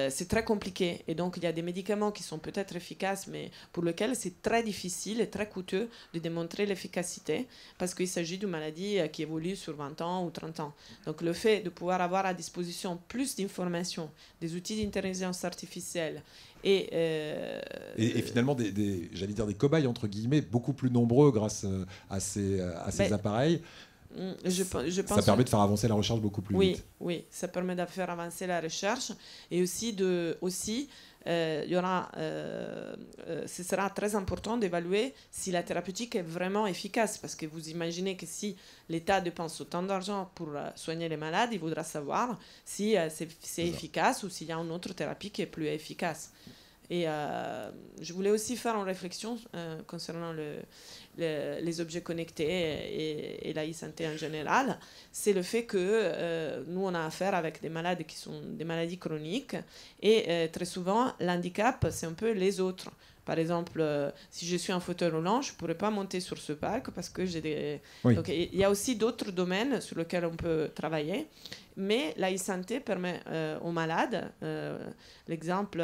c'est très compliqué. Et donc, il y a des médicaments qui sont peut-être efficaces, mais pour lesquels c'est très difficile et très coûteux de démontrer l'efficacité, parce qu'il s'agit d'une maladie qui évolue sur 20 ans ou 30 ans. Donc, le fait de pouvoir avoir à disposition plus d'informations, des outils d'intelligence artificielle, et finalement, j'allais dire des cobayes, entre guillemets, beaucoup plus nombreux grâce à ces appareils. Je pense ça permet de faire avancer la recherche beaucoup plus vite. Oui, ça permet de faire avancer la recherche et aussi il y aura, ce sera très important d'évaluer si la thérapeutique est vraiment efficace, parce que vous imaginez que si l'État dépense autant d'argent pour soigner les malades, il voudra savoir si c'est efficace ou s'il y a une autre thérapie qui est plus efficace. Et je voulais aussi faire une réflexion concernant les objets connectés et la e-santé en général. C'est le fait que nous, on a affaire avec des malades qui sont des maladies chroniques et très souvent, l'handicap, c'est un peu les autres. Par exemple, si je suis en fauteuil roulant, je ne pourrais pas monter sur ce parc parce que j'ai des... Oui. Donc, il y a aussi d'autres domaines sur lesquels on peut travailler. Mais la e-santé permet aux malades, l'exemple,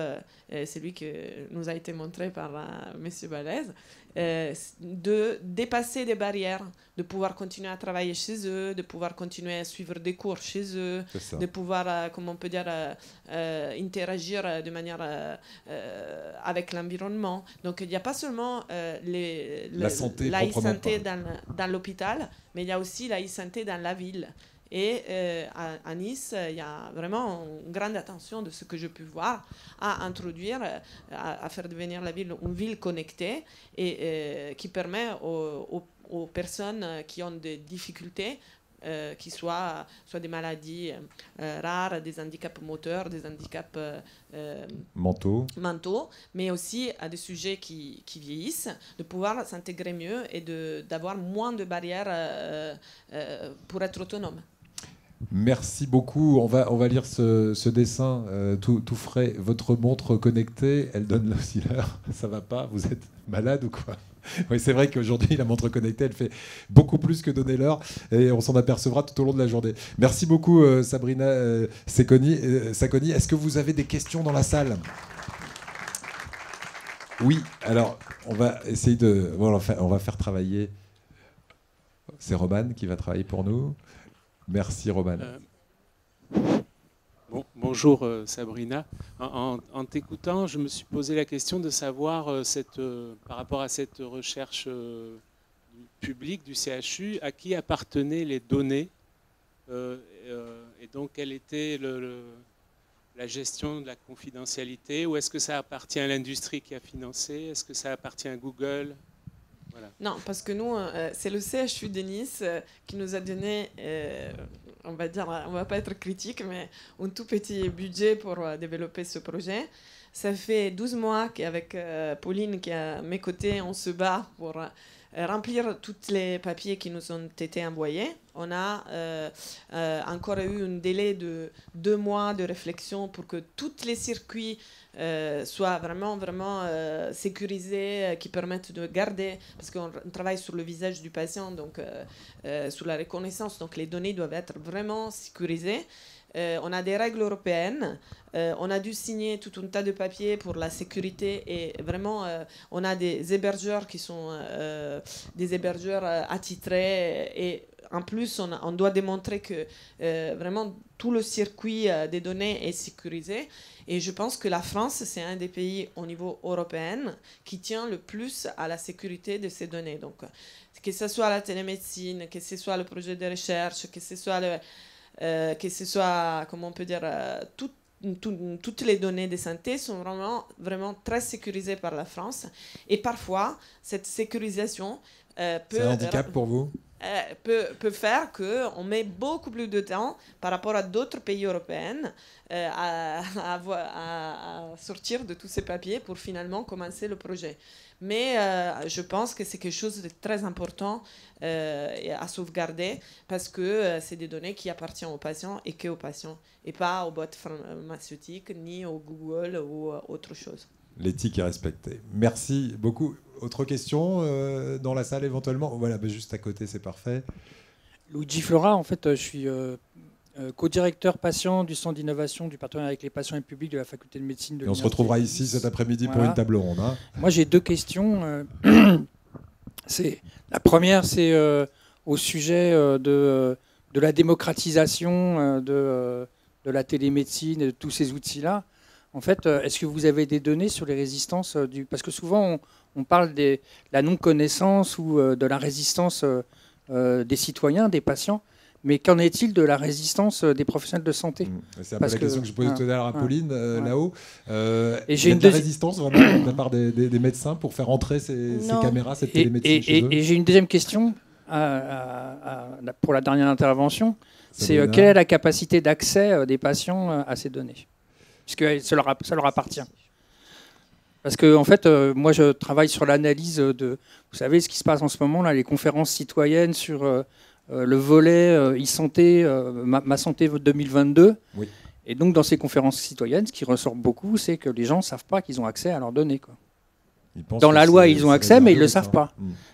c'est lui qui nous a été montré par M. Balèze, de dépasser des barrières, de pouvoir continuer à travailler chez eux, de pouvoir continuer à suivre des cours chez eux, de pouvoir, comment on peut dire, interagir de manière avec l'environnement. Donc il n'y a pas seulement la e-santé dans l'hôpital, mais il y a aussi la e-santé dans la ville. Et à Nice, il y a vraiment une grande attention de ce que je peux voir à introduire, à faire devenir la ville une ville connectée et qui permet aux personnes qui ont des difficultés qui soient soit des maladies rares, des handicaps moteurs, des handicaps mentaux, mais aussi à des sujets qui vieillissent, de pouvoir s'intégrer mieux et d'avoir moins de barrières pour être autonome. Merci beaucoup. On va lire ce dessin tout frais. Votre montre connectée, elle donne aussi l'heure. Ça va pas? Vous êtes malade ou quoi? Oui, c'est vrai qu'aujourd'hui, la montre connectée, elle fait beaucoup plus que donner l'heure et on s'en apercevra tout au long de la journée. Merci beaucoup, Sabrina Sacconi. Est-ce que vous avez des questions dans la salle? Oui, alors on va essayer de... Bon, on va faire travailler... C'est Romane qui va travailler pour nous. Merci, Romane. Bonjour Sabrina. En t'écoutant, je me suis posé la question de savoir, par rapport à cette recherche publique du CHU, à qui appartenaient les données et donc quelle était la gestion de la confidentialité, ou est-ce que ça appartient à l'industrie qui a financé, est-ce que ça appartient à Google? Voilà. Non, parce que nous, c'est le CHU de Nice qui nous a donné, on va dire, on va pas être critique, mais un tout petit budget pour développer ce projet. Ça fait 12 mois qu'avec Pauline, qui est à mes côtés, on se bat pour remplir tous les papiers qui nous ont été envoyés. On a encore eu un délai de 2 mois de réflexion pour que tous les circuits soient vraiment sécurisés, qui permettent de garder, parce qu'on travaille sur le visage du patient, donc sur la reconnaissance, donc les données doivent être vraiment sécurisées. On a des règles européennes, on a dû signer tout un tas de papiers pour la sécurité et vraiment on a des hébergeurs qui sont des hébergeurs attitrés et en plus on doit démontrer que vraiment tout le circuit des données est sécurisé et je pense que la France c'est un des pays au niveau européen qui tient le plus à la sécurité de ces données. Donc que ce soit la télémédecine, que ce soit le projet de recherche, que ce soit comment on peut dire, toutes les données de santé sont vraiment très sécurisées par la France. Et parfois, cette sécurisation peut... C'est un handicap pour vous? Peut faire qu'on met beaucoup plus de temps par rapport à d'autres pays européens à sortir de tous ces papiers pour finalement commencer le projet. Mais je pense que c'est quelque chose de très important à sauvegarder parce que c'est des données qui appartiennent aux patients et qu'aux patients et pas aux boîtes pharmaceutiques ni au Google ou autre chose. L'éthique est respectée. Merci beaucoup. Autre question dans la salle éventuellement? Voilà, juste à côté, c'est parfait. Luigi Flora, en fait, je suis co-directeur patient du centre d'innovation du partenariat avec les patients et le public de la faculté de médecine de l'Université. On se retrouvera ici cet après-midi pour une table ronde. Hein. Moi, j'ai 2 questions. La première, c'est au sujet de la démocratisation de la télémédecine et de tous ces outils-là. En fait, est-ce que vous avez des données sur les résistances parce que souvent, on parle de la non-connaissance ou de la résistance des citoyens, des patients. Mais qu'en est-il de la résistance des professionnels de santé? C'est un peu la question que je posais tout à l'heure à Pauline, là-haut. Et j'ai une résistance vraiment de la part des médecins pour faire entrer ces caméras, cette télémédecine chez eux. Et j'ai une deuxième question pour la dernière intervention. C'est quelle est la capacité d'accès des patients à ces données? Puisque ça leur appartient. Parce que en fait, moi, je travaille sur l'analyse de, vous savez, ce qui se passe en ce moment, là, les conférences citoyennes sur le volet e-santé, ma santé 2022. Oui. Et donc, dans ces conférences citoyennes, ce qui ressort beaucoup, c'est que les gens ne savent pas qu'ils ont accès à leurs données, quoi. Dans la loi, ils ont accès, mais ils ne le savent pas.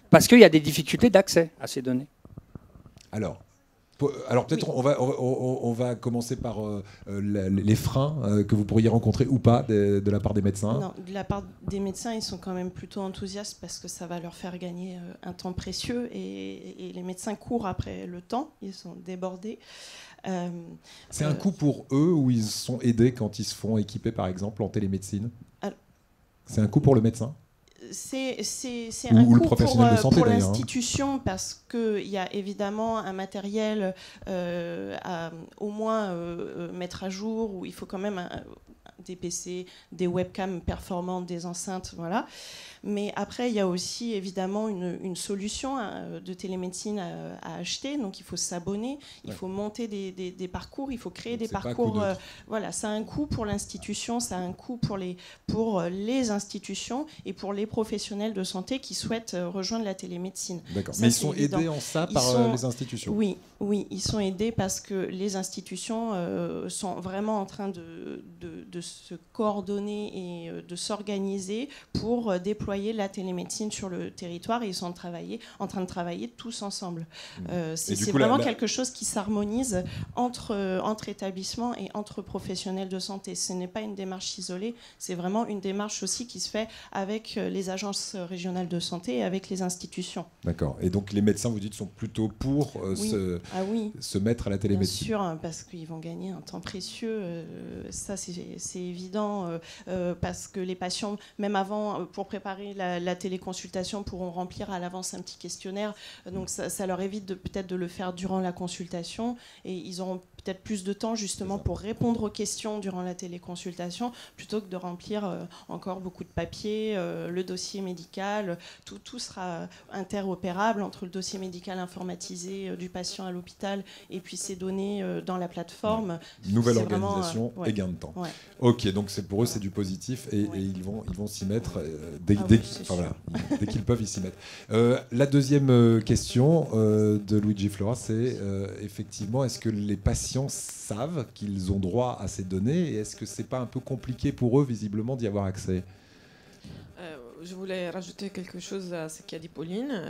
Parce qu'il y a des difficultés d'accès à ces données. Alors peut-être on va commencer par les freins que vous pourriez rencontrer ou pas de la part des médecins. Non, de la part des médecins, ils sont quand même plutôt enthousiastes parce que ça va leur faire gagner un temps précieux et les médecins courent après le temps, ils sont débordés. C'est un coût pour eux ou ils sont aidés quand ils se font équiper par exemple en télémédecine? C'est un coût pour le médecin? c'est Ou un le coût professionnel de santé, pour d'ailleurs, hein. l'institution parce qu'il y a évidemment un matériel à au moins mettre à jour, où il faut quand même des PC, des webcams performantes, des enceintes, voilà. Mais après, il y a aussi évidemment une solution de télémédecine à acheter. Donc il faut s'abonner, il faut monter des parcours, il faut créer des parcours. Voilà, ça a un coût pour l'institution, ça a un coût pour les institutions et pour les professionnels de santé qui souhaitent rejoindre la télémédecine. D'accord. Ça, Mais ils c'est sont évident. aidés en ça par les institutions. Oui, ils sont aidés parce que les institutions sont vraiment en train de se coordonner et de s'organiser pour déployer la télémédecine sur le territoire, et ils sont en train de travailler tous ensemble. C'est vraiment quelque chose qui s'harmonise entre établissements et entre professionnels de santé. Ce n'est pas une démarche isolée, c'est vraiment une démarche aussi qui se fait avec les agences régionales de santé et avec les institutions. D'accord. Et donc les médecins, vous dites, sont plutôt pour se mettre à la télémédecine. Bien sûr, parce qu'ils vont gagner un temps précieux. Ça, c'est évident, parce que les patients, même avant, pour préparer la téléconsultation, pourront remplir à l'avance un petit questionnaire. Donc ça leur évite peut-être de le faire durant la consultation, et ils auront peut-être plus de temps justement pour répondre aux questions durant la téléconsultation, plutôt que de remplir encore beaucoup de papiers, le dossier médical. Tout sera interopérable entre le dossier médical informatisé du patient à l'hôpital et puis ces données dans la plateforme. Nouvelle organisation et gain de temps. Ouais. Ok, donc pour eux c'est du positif, et ils vont s'y mettre dès qu'ils peuvent, ils s'y mettent. La deuxième question de Luigi Flora, c'est effectivement, est-ce que les patients savent qu'ils ont droit à ces données, et est-ce que c'est pas un peu compliqué pour eux visiblement d'y avoir accès? Je voulais rajouter quelque chose à ce qu'a dit Pauline.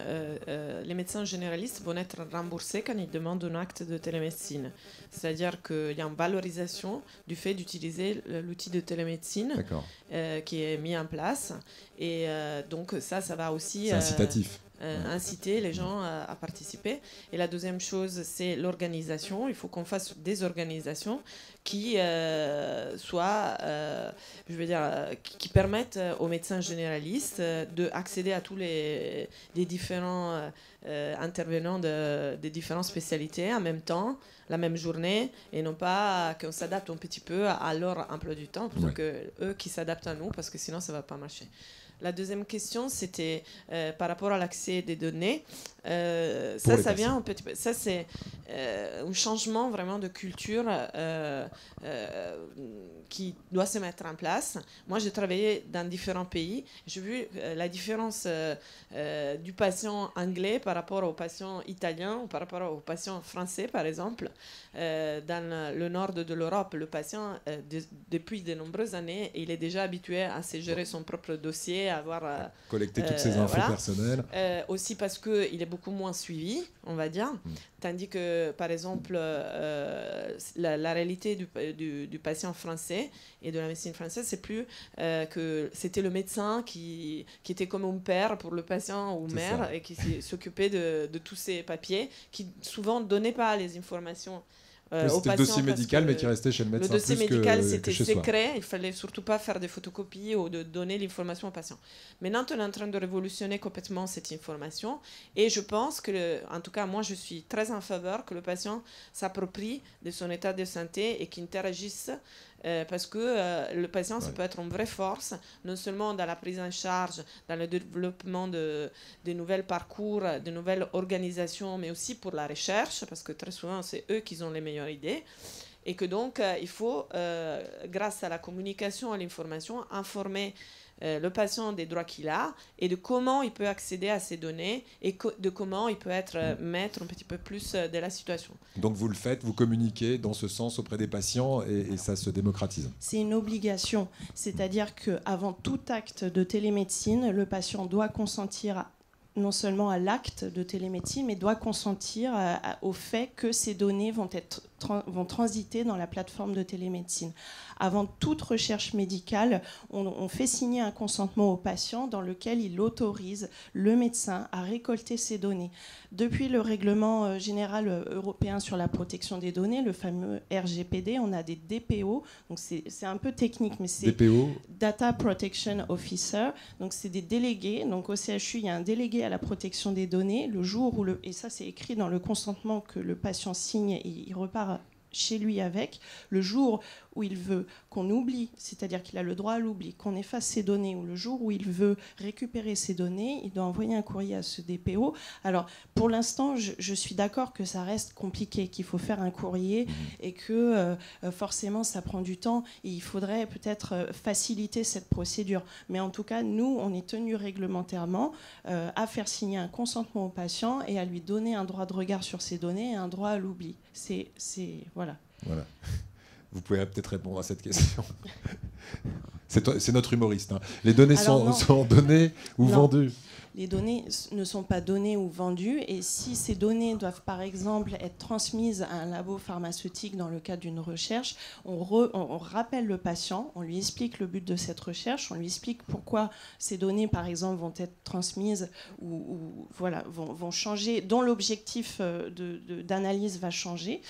Les médecins généralistes vont être remboursés quand ils demandent un acte de télémédecine. C'est-à-dire qu'il y a une valorisation du fait d'utiliser l'outil de télémédecine qui est mis en place. Et donc ça va aussi... C'est incitatif. Inciter les gens à participer. Et la deuxième chose, c'est l'organisation. Il faut qu'on fasse des organisations qui soient, qui permettent aux médecins généralistes d'accéder à tous les différents intervenants des différentes spécialités en même temps, la même journée, et non pas qu'on s'adapte un petit peu à leur emploi du temps, plutôt que eux qui s'adaptent à nous, parce que sinon ça ne va pas marcher. La deuxième question, c'était par rapport à l'accès des données. Ça vient un petit peu. Ça, c'est un changement vraiment de culture qui doit se mettre en place. Moi, j'ai travaillé dans différents pays. J'ai vu la différence du patient anglais par rapport au patient italien ou par rapport au patient français, par exemple. Dans le nord de l'Europe, le patient, depuis de nombreuses années, il est déjà habitué à se gérer son propre dossier, à avoir... collecter toutes ces infos personnelles. Aussi parce qu'il est beaucoup moins suivi, on va dire. Tandis que, par exemple, la réalité du patient français et de la médecine française, c'est plus que c'était le médecin qui était comme un père pour le patient ou mère, et qui s'occupait de tous ces papiers, qui souvent ne donnaient pas les informations. C'était le dossier médical, mais qui restait chez le médecin. Le dossier médical, c'était secret. Il ne fallait surtout pas faire des photocopies ou de donner l'information au patient. Maintenant, on est en train de révolutionner complètement cette information. Et je pense que, en tout cas, moi, je suis très en faveur que le patient s'approprie de son état de santé et qu'il interagisse. Parce que le patient, ça peut être une vraie force, non seulement dans la prise en charge, dans le développement de nouveaux parcours, de nouvelles organisations, mais aussi pour la recherche, parce que très souvent, c'est eux qui ont les meilleures idées. Et que donc, il faut, grâce à la communication, à l'information, informer le patient des droits qu'il a et de comment il peut accéder à ces données et de comment il peut être maître un petit peu plus de la situation. Donc vous le faites, vous communiquez dans ce sens auprès des patients et ça se démocratise. C'est une obligation, c'est-à-dire qu'avant tout acte de télémédecine, le patient doit consentir non seulement à l'acte de télémédecine, mais doit consentir au fait que ces données vont transiter dans la plateforme de télémédecine. Avant toute recherche médicale, on fait signer un consentement au patient dans lequel il autorise le médecin à récolter ces données. Depuis le règlement général européen sur la protection des données, le fameux RGPD, on a des DPO, donc c'est un peu technique, mais c'est DPO. Data Protection Officer, donc c'est des délégués. Donc au CHU, il y a un délégué à la protection des données. Le jour où et ça c'est écrit dans le consentement que le patient signe et il repart chez lui avec, le jour où il veut qu'on oublie, c'est-à-dire qu'il a le droit à l'oubli, qu'on efface ses données, ou le jour où il veut récupérer ses données, il doit envoyer un courrier à ce DPO. Alors, pour l'instant, je suis d'accord que ça reste compliqué, qu'il faut faire un courrier et que forcément, ça prend du temps et il faudrait peut-être faciliter cette procédure. Mais en tout cas, nous, on est tenu réglementairement à faire signer un consentement au patient et à lui donner un droit de regard sur ses données et un droit à l'oubli. Voilà. Vous pouvez peut-être répondre à cette question. C'est notre humoriste. Hein. Les données sont données ou vendues? Les données ne sont pas données ou vendues, et si ces données doivent par exemple être transmises à un labo pharmaceutique dans le cadre d'une recherche, on rappelle le patient, on lui explique le but de cette recherche, on lui explique pourquoi ces données par exemple vont être transmises ou vont changer, dont l'objectif d'analyse va changer,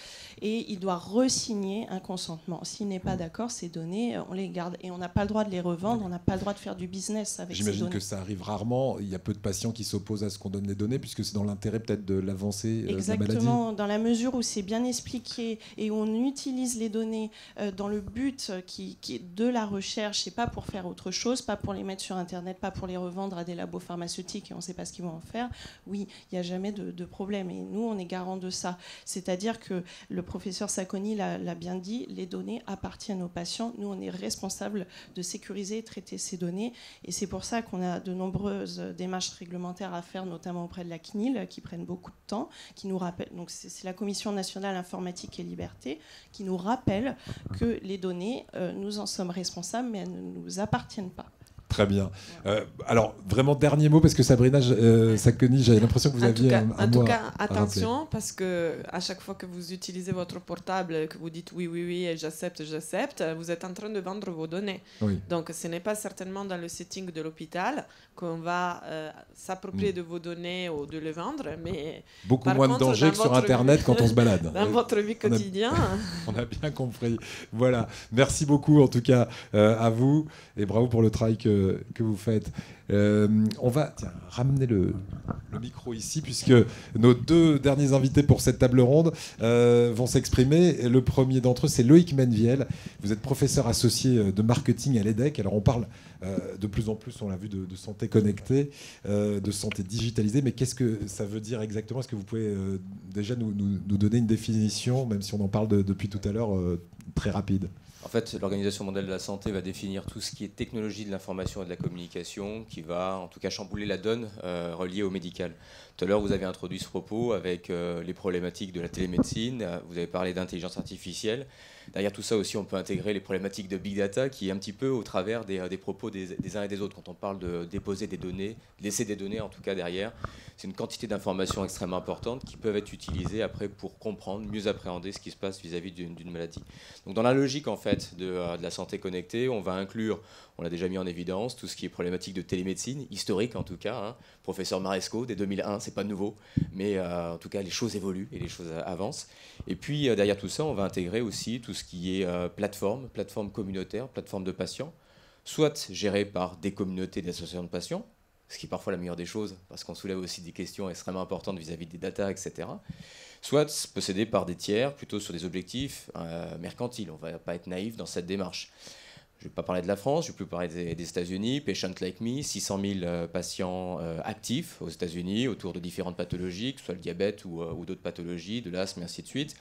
et il doit re-signer un consentement. S'il n'est pas d'accord, ces données, on les garde, et on n'a pas le droit de les revendre, on n'a pas le droit de faire du business avec ces données. J'imagine que ça arrive rarement. Il y a peu de patients qui s'opposent à ce qu'on donne les données, puisque c'est dans l'intérêt peut-être de l'avancée de la maladie. Exactement, dans la mesure où c'est bien expliqué et où on utilise les données dans le but qui est de la recherche, et pas pour faire autre chose, pas pour les mettre sur Internet, pas pour les revendre à des labos pharmaceutiques et on ne sait pas ce qu'ils vont en faire. Oui, il n'y a jamais de problème, et nous, on est garant de ça. C'est-à-dire que le professeur Sacconi l'a bien dit, les données appartiennent aux patients. Nous, on est responsable de sécuriser et traiter ces données, et c'est pour ça qu'on a de nombreuses démarches réglementaires à faire, notamment auprès de la CNIL, qui prennent beaucoup de temps, qui nous rappellent, donc c'est la Commission nationale informatique et liberté, qui nous rappelle que les données, nous en sommes responsables, mais elles ne nous appartiennent pas. Très bien. Alors, vraiment, dernier mot, parce que Sabrina Sacconi, j'avais l'impression que vous aviez un mot En tout cas, à attention, parce qu'à chaque fois que vous utilisez votre portable, que vous dites oui, j'accepte, vous êtes en train de vendre vos données. Oui. Donc, ce n'est pas certainement dans le setting de l'hôpital qu'on va s'approprier de vos données ou de les vendre, mais beaucoup moins de danger que sur Internet quand on se balade. Dans votre vie quotidienne. On a bien compris. Voilà. Merci beaucoup, en tout cas, à vous, et bravo pour le travail que vous faites. On va ramener le micro ici, puisque nos deux derniers invités pour cette table ronde vont s'exprimer. Le premier d'entre eux, c'est Loïc Menviel. Vous êtes professeur associé de marketing à l'EDEC. Alors, on parle de plus en plus, on l'a vu, de santé connectée, de santé digitalisée. Mais qu'est-ce que ça veut dire exactement? Est-ce que vous pouvez déjà nous donner une définition, même si on en parle depuis tout à l'heure, très rapide? En fait, l'Organisation mondiale de la santé va définir tout ce qui est technologie de l'information et de la communication, qui va en tout cas chambouler la donne reliée au médical. Tout à l'heure, vous avez introduit ce propos avec les problématiques de la télémédecine, vous avez parlé d'intelligence artificielle. Derrière tout ça aussi, on peut intégrer les problématiques de big data, qui est un petit peu au travers des propos des uns et des autres. Quand on parle de déposer des données, laisser des données en tout cas derrière, c'est une quantité d'informations extrêmement importantes qui peuvent être utilisées après pour comprendre, mieux appréhender ce qui se passe vis-à-vis d'une maladie. Donc dans la logique en fait de la santé connectée, on va inclure, on l'a déjà mis en évidence, tout ce qui est problématique de télémédecine, historique en tout cas, hein. Professeur Maresco dès 2001, c'est pas nouveau, mais en tout cas les choses évoluent et les choses avancent. Et puis derrière tout ça, on va intégrer aussi tout ce qui est plateforme communautaire, plateforme de patients, soit gérée par des communautés d'associations de patients, ce qui est parfois la meilleure des choses, parce qu'on soulève aussi des questions extrêmement importantes vis-à-vis des data, etc. Soit possédée par des tiers, plutôt sur des objectifs mercantiles. On ne va pas être naïf dans cette démarche. Je ne vais pas parler de la France, je vais plus parler des États-Unis. Patient Like Me, 600 000 patients actifs aux États-Unis autour de différentes pathologies, que ce soit le diabète ou d'autres pathologies, de l'asthme et ainsi de suite.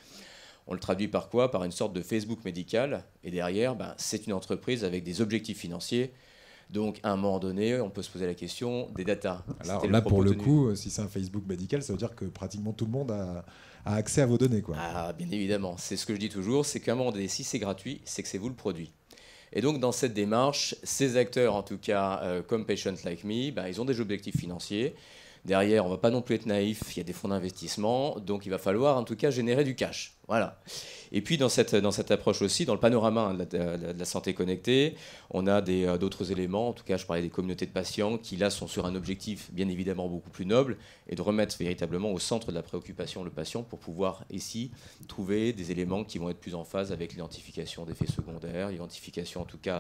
On le traduit par quoi? Par une sorte de Facebook médical. Et derrière, c'est une entreprise avec des objectifs financiers. Donc, à un moment donné, on peut se poser la question des data. Alors là, pour le coup, si c'est un Facebook médical, ça veut dire que pratiquement tout le monde a accès à vos données, quoi. Ah, bien évidemment. C'est ce que je dis toujours, c'est qu'à un moment donné, si c'est gratuit, c'est que c'est vous le produit. Et donc, dans cette démarche, ces acteurs, en tout cas, comme Patient Like Me, ils ont des objectifs financiers. Derrière, on ne va pas non plus être naïf, il y a des fonds d'investissement, donc il va falloir en tout cas générer du cash. Voilà. Et puis dans cette approche aussi, dans le panorama de la santé connectée, on a d'autres éléments, en tout cas je parlais des communautés de patients, qui là sont sur un objectif bien évidemment beaucoup plus noble, et de remettre véritablement au centre de la préoccupation le patient pour pouvoir ici trouver des éléments qui vont être plus en phase avec l'identification d'effets secondaires, l'identification en tout cas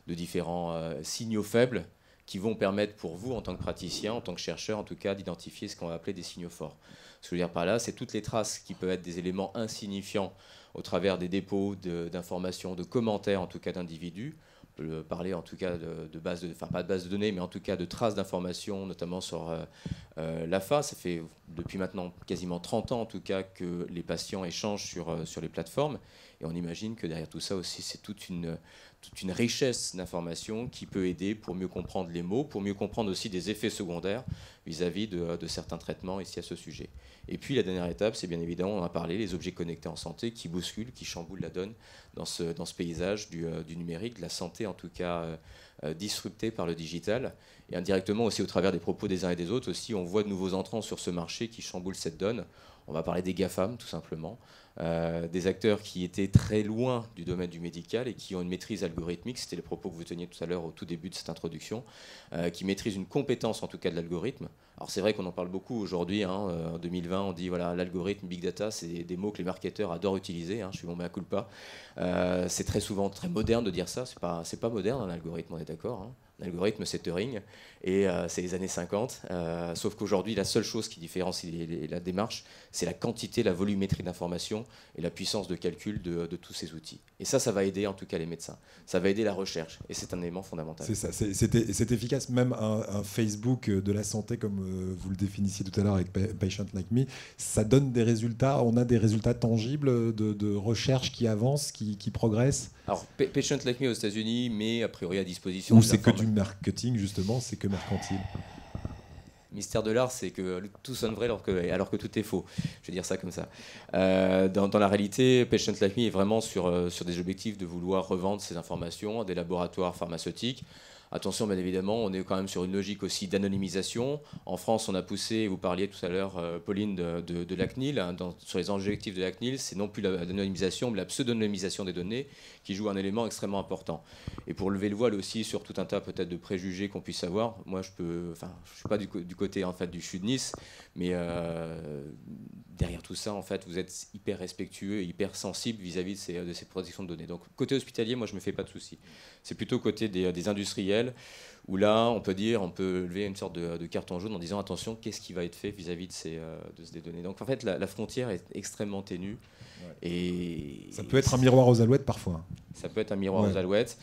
de différents signaux faibles, qui vont permettre pour vous, en tant que praticien, en tant que chercheur, en tout cas, d'identifier ce qu'on va appeler des signaux forts. Ce que je veux dire par là, c'est toutes les traces qui peuvent être des éléments insignifiants au travers des dépôts d'informations, de commentaires, en tout cas d'individus. On peut parler en tout cas de bases, enfin pas de bases de données, mais en tout cas de traces d'informations, notamment sur l'AFA. Ça fait depuis maintenant quasiment 30 ans, en tout cas, que les patients échangent sur les plateformes. Et on imagine que derrière tout ça aussi, c'est toute une richesse d'informations qui peut aider pour mieux comprendre les mots, pour mieux comprendre aussi des effets secondaires vis-à-vis de certains traitements ici à ce sujet. Et puis la dernière étape, c'est bien évidemment, on a parlé, les objets connectés en santé qui bousculent, qui chamboulent la donne dans ce paysage du numérique, de la santé en tout cas disruptée par le digital. Et indirectement aussi au travers des propos des uns et des autres, aussi on voit de nouveaux entrants sur ce marché qui chamboulent cette donne. On va parler des GAFAM tout simplement. Des acteurs qui étaient très loin du domaine du médical et qui ont une maîtrise algorithmique, c'était les propos que vous teniez tout à l'heure au tout début de cette introduction, qui maîtrisent une compétence en tout cas de l'algorithme. Alors c'est vrai qu'on en parle beaucoup aujourd'hui, en 2020 on dit voilà, l'algorithme, big data, c'est des mots que les marketeurs adorent utiliser, je suis mon mea culpa. C'est très souvent très moderne de dire ça, c'est pas moderne un algorithme, on est d'accord. Un algorithme, c'est Turing, et c'est les années 50. Sauf qu'aujourd'hui, la seule chose qui différencie la démarche, c'est la quantité, la volumétrie d'informations et la puissance de calcul de tous ces outils. Et ça va aider en tout cas les médecins. Ça va aider la recherche, et c'est un élément fondamental. C'est ça, c'est efficace. Même un Facebook de la santé, comme vous le définissiez tout à l'heure avec Patient Like Me, ça donne des résultats. On a des résultats tangibles de recherche qui avancent, qui progressent. Alors, Patient Like Me aux États-Unis, mais a priori à disposition. Ou c'est que du marketing, justement, c'est que mercantile. Mystère de l'art, c'est que tout sonne vrai alors que tout est faux. Je vais dire ça comme ça. Dans la réalité, Patient Like Me est vraiment sur des objectifs de vouloir revendre ces informations à des laboratoires pharmaceutiques. Attention, bien évidemment, on est quand même sur une logique aussi d'anonymisation. En France, on a poussé, vous parliez tout à l'heure, Pauline, de la CNIL. Sur les objectifs de la CNIL, c'est non plus l'anonymisation, mais la pseudonymisation des données qui joue un élément extrêmement important. Et pour lever le voile aussi sur tout un tas peut-être de préjugés qu'on puisse avoir, moi je ne suis pas du côté en fait, du CHU de Nice, mais derrière tout ça, en fait, vous êtes hyper respectueux et hyper sensible vis-à-vis de ces protections de données. Donc côté hospitalier, moi je ne me fais pas de soucis. C'est plutôt côté des industriels, où là, on peut lever une sorte de carton jaune en disant attention, qu'est-ce qui va être fait vis-à-vis de ces données. Donc en fait, la frontière est extrêmement ténue. Ouais. Et ça peut être un miroir aux alouettes parfois. Ça peut être un miroir aux alouettes.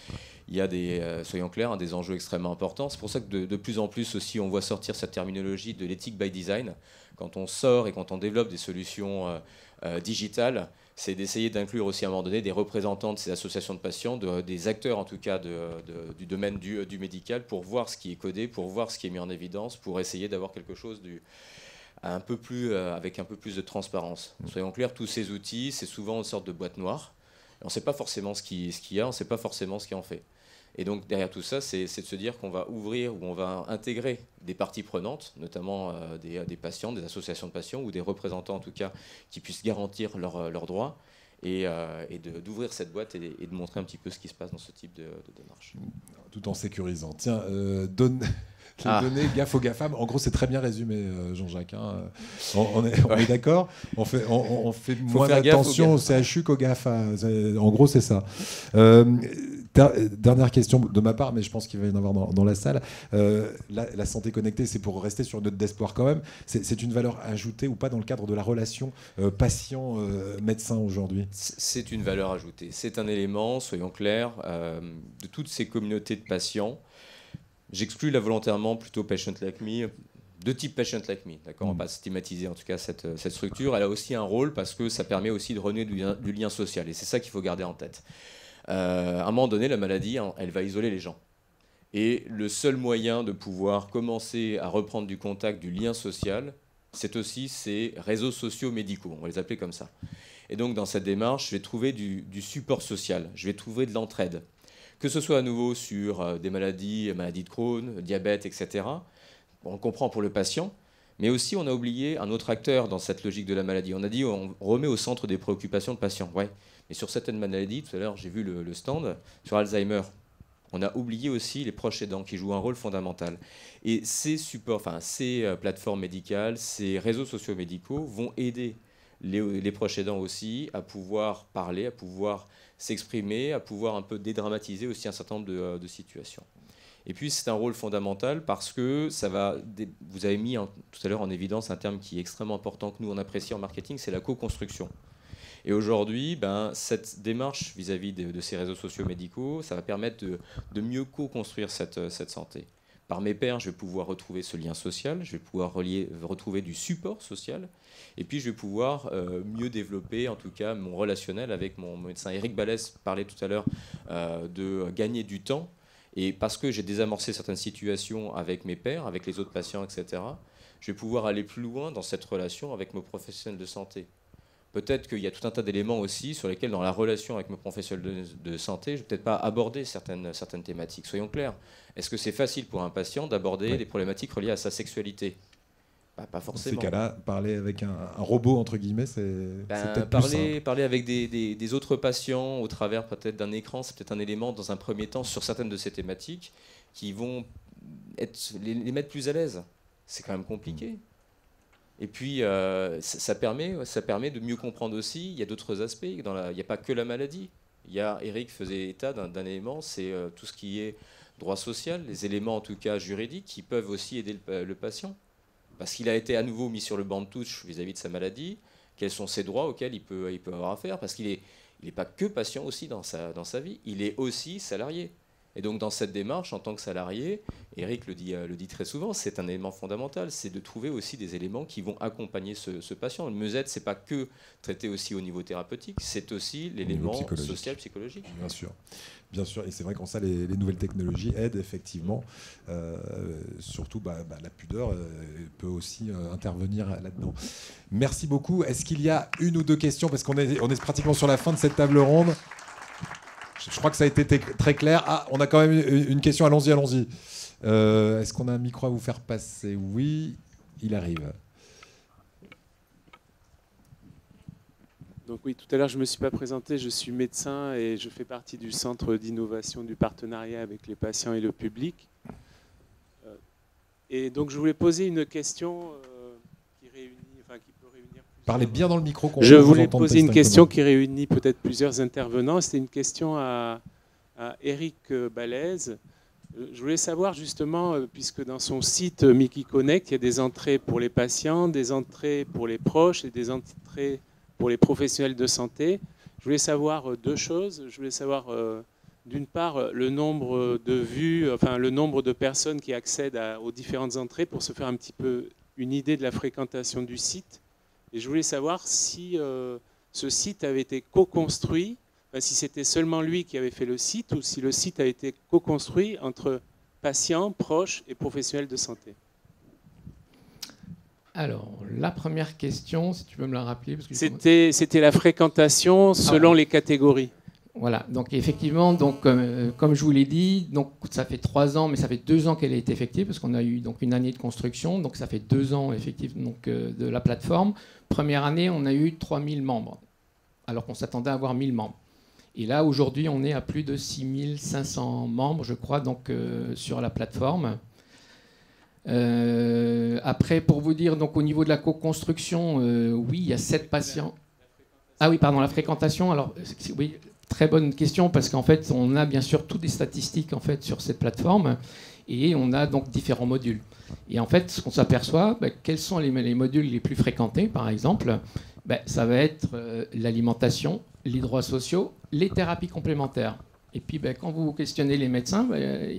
Il y a soyons clairs, des enjeux extrêmement importants. C'est pour ça que de plus en plus aussi, on voit sortir cette terminologie de l'éthique by design. Quand on sort et quand on développe des solutions digitales, c'est d'essayer d'inclure aussi à un moment donné des représentants de ces associations de patients, des acteurs en tout cas du domaine du médical, pour voir ce qui est codé, pour voir ce qui est mis en évidence, pour essayer d'avoir quelque chose avec un peu plus de transparence. Soyons clairs, tous ces outils, c'est souvent une sorte de boîte noire. On ne sait pas forcément ce qu'il y a, on ne sait pas forcément ce qui en fait. Et donc derrière tout ça, c'est de se dire qu'on va ouvrir ou on va intégrer des parties prenantes, notamment des patients, des associations de patients ou des représentants en tout cas qui puissent garantir leurs droits et d'ouvrir cette boîte et de montrer un petit peu ce qui se passe dans ce type de démarche. Tout en sécurisant. Tiens, donner gaffe aux GAFAM. En gros, c'est très bien résumé, Jean-Jacques. On est d'accord. On fait moins attention au CHU qu'au GAFA. En gros, c'est ça. Dernière question de ma part, mais je pense qu'il va y en avoir dans la salle. La santé connectée, c'est pour rester sur une note d'espoir quand même. C'est une valeur ajoutée ou pas dans le cadre de la relation patient-médecin aujourd'hui ? C'est une valeur ajoutée. C'est un élément, soyons clairs, de toutes ces communautés de patients. J'exclus là volontairement plutôt Patient Like Me, de type Patient Like Me. D'accord, on ne va pas stigmatiser en tout cas cette structure. Elle a aussi un rôle parce que ça permet aussi de renouer du lien social. Et c'est ça qu'il faut garder en tête. À un moment donné, la maladie, elle va isoler les gens. Et le seul moyen de pouvoir commencer à reprendre du contact, du lien social, c'est aussi ces réseaux sociaux médicaux. On va les appeler comme ça. Et donc dans cette démarche, je vais trouver du support social. Je vais trouver de l'entraide. Que ce soit à nouveau sur des maladies de Crohn, diabète, etc. On comprend pour le patient, Mais aussi, on a oublié un autre acteur dans cette logique de la maladie. On a dit on remet au centre des préoccupations le patient. Ouais. Mais sur certaines maladies, tout à l'heure, j'ai vu le stand sur Alzheimer. On a oublié aussi les proches aidants qui jouent un rôle fondamental. Et ces supports, ces plateformes médicales, ces réseaux sociaux médicaux vont aider les proches aidants aussi à pouvoir parler, à pouvoir s'exprimer, à pouvoir un peu dédramatiser aussi un certain nombre de situations. Et puis c'est un rôle fondamental parce que vous avez mis tout à l'heure en évidence un terme qui est extrêmement important que nous on apprécie en marketing, c'est la co-construction. Et aujourd'hui, cette démarche vis-à-vis de ces réseaux sociaux médicaux, ça va permettre de mieux co-construire cette santé. Par mes pairs, je vais pouvoir retrouver ce lien social, je vais pouvoir retrouver du support social, et puis je vais pouvoir mieux développer, en tout cas, mon relationnel avec mon médecin. Eric Balès parlait tout à l'heure de gagner du temps, et parce que j'ai désamorcé certaines situations avec mes pairs, avec les autres patients, etc., je vais pouvoir aller plus loin dans cette relation avec mes professionnels de santé. Peut-être qu'il y a tout un tas d'éléments aussi sur lesquels, dans la relation avec mes professionnels de santé, je ne vais peut-être pas aborder certaines thématiques. Soyons clairs. Est-ce que c'est facile pour un patient d'aborder des problématiques reliées à sa sexualité ? Pas forcément. Dans ces cas-là, parler avec un robot, entre guillemets, c'est peut-être plus simple. Parler avec des autres patients au travers peut-être d'un écran, c'est peut-être un élément, dans un premier temps, sur certaines de ces thématiques, qui vont les mettre plus à l'aise. C'est quand même compliqué. Et puis, ça permet de mieux comprendre aussi, il y a d'autres aspects, il n'y a pas que la maladie. Eric faisait état d'un élément, c'est tout ce qui est droit social, les éléments en tout cas juridiques qui peuvent aussi aider le patient. Parce qu'il a été à nouveau mis sur le banc de touche vis-à-vis de sa maladie, quels sont ses droits auxquels il peut avoir affaire, parce qu'il n'est pas que patient aussi dans sa vie, il est aussi salarié. Et donc dans cette démarche, en tant que salarié, Eric le dit très souvent, c'est un élément fondamental, c'est de trouver aussi des éléments qui vont accompagner ce patient. Le mieux-être, c'est pas que traiter aussi au niveau thérapeutique, c'est aussi l'élément social, psychologique. Bien sûr. Bien sûr, et c'est vrai qu'en ça, les nouvelles technologies aident effectivement. Surtout, la pudeur peut aussi intervenir là-dedans. Merci beaucoup. Est-ce qu'il y a une ou deux questions ? Parce qu'on est pratiquement sur la fin de cette table ronde. Je crois que ça a été très clair. Ah, on a quand même une question. Allons-y. Est-ce qu'on a un micro à vous faire passer ? Oui, il arrive. Donc oui, tout à l'heure, je ne me suis pas présenté. Je suis médecin et je fais partie du centre d'innovation du partenariat avec les patients et le public. Et donc, je voulais poser une question qui peut réunir... Parlez bien dans le micro. Je voulais poser une question qui réunit peut-être plusieurs intervenants. C'était une question à Eric Balès. Je voulais savoir justement, puisque dans son site Mickey Connect, il y a des entrées pour les patients, des entrées pour les proches et des entrées pour les professionnels de santé. Je voulais savoir deux choses. Je voulais savoir, d'une part, le nombre de vues, le nombre de personnes qui accèdent aux différentes entrées pour se faire un petit peu une idée de la fréquentation du site. Et je voulais savoir si ce site avait été co-construit, si c'était seulement lui qui avait fait le site ou si le site a été co-construit entre patients, proches et professionnels de santé. Alors, la première question, si tu peux me la rappeler. C'était la fréquentation selon les catégories. Voilà, donc effectivement, comme je vous l'ai dit, donc, ça fait 3 ans, mais ça fait 2 ans qu'elle a été effective, parce qu'on a eu donc, une année de construction, donc ça fait 2 ans effectivement de la plateforme. Première année, on a eu 3000 membres, alors qu'on s'attendait à avoir 1000 membres. Et là, aujourd'hui, on est à plus de 6500 membres, je crois, sur la plateforme. Après, pour vous dire, donc, au niveau de la co-construction, oui, il y a 7 patients. Ah oui, pardon, la fréquentation. Alors, oui, très bonne question, parce qu'en fait, on a bien sûr toutes des statistiques en fait, sur cette plateforme, et on a donc différents modules. Et en fait, ce qu'on s'aperçoit, quels sont les modules les plus fréquentés, par exemple, ça va être l'alimentation, les droits sociaux, les thérapies complémentaires. Et puis, quand vous questionnez les médecins,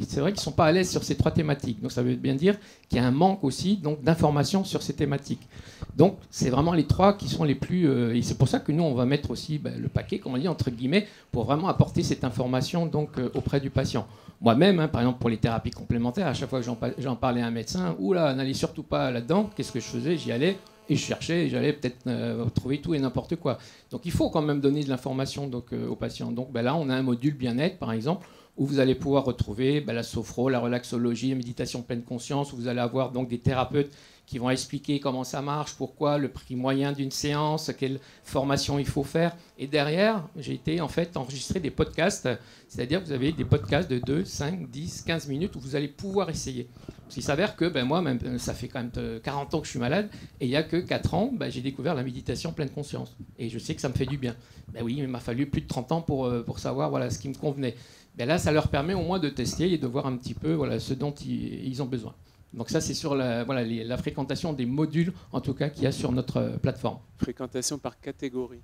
c'est vrai qu'ils ne sont pas à l'aise sur ces 3 thématiques. Donc, ça veut bien dire qu'il y a un manque aussi d'informations sur ces thématiques. Donc, c'est vraiment les 3 qui sont les plus... et c'est pour ça que nous, on va mettre aussi le paquet, comme on dit, entre guillemets, pour vraiment apporter cette information auprès du patient. Moi-même, par exemple, pour les thérapies complémentaires, à chaque fois que j'en parlais à un médecin, « Oula, n'allez surtout pas là-dedans », qu'est-ce que je faisais ? J'y allais. Et je cherchais, et j'allais peut-être trouver tout et n'importe quoi. Donc il faut quand même donner de l'information aux patients. Donc là, on a un module bien-être, par exemple, où vous allez pouvoir retrouver la sophro, la relaxologie, la méditation pleine conscience, où vous allez avoir donc des thérapeutes qui vont expliquer comment ça marche, pourquoi, le prix moyen d'une séance, quelle formation il faut faire. Et derrière, j'ai été en fait enregistrer des podcasts, c'est-à-dire que vous avez des podcasts de 2, 5, 10, 15 minutes où vous allez pouvoir essayer. Il s'avère que moi, même, ça fait quand même 40 ans que je suis malade, et il n'y a que 4 ans, j'ai découvert la méditation pleine conscience. Et je sais que ça me fait du bien. Oui, il m'a fallu plus de 30 ans pour savoir ce qui me convenait. Là, ça leur permet au moins de tester et de voir un petit peu ce dont ils ont besoin. Donc ça, c'est sur la fréquentation des modules, en tout cas, qu'il y a sur notre plateforme. Fréquentation par catégorie.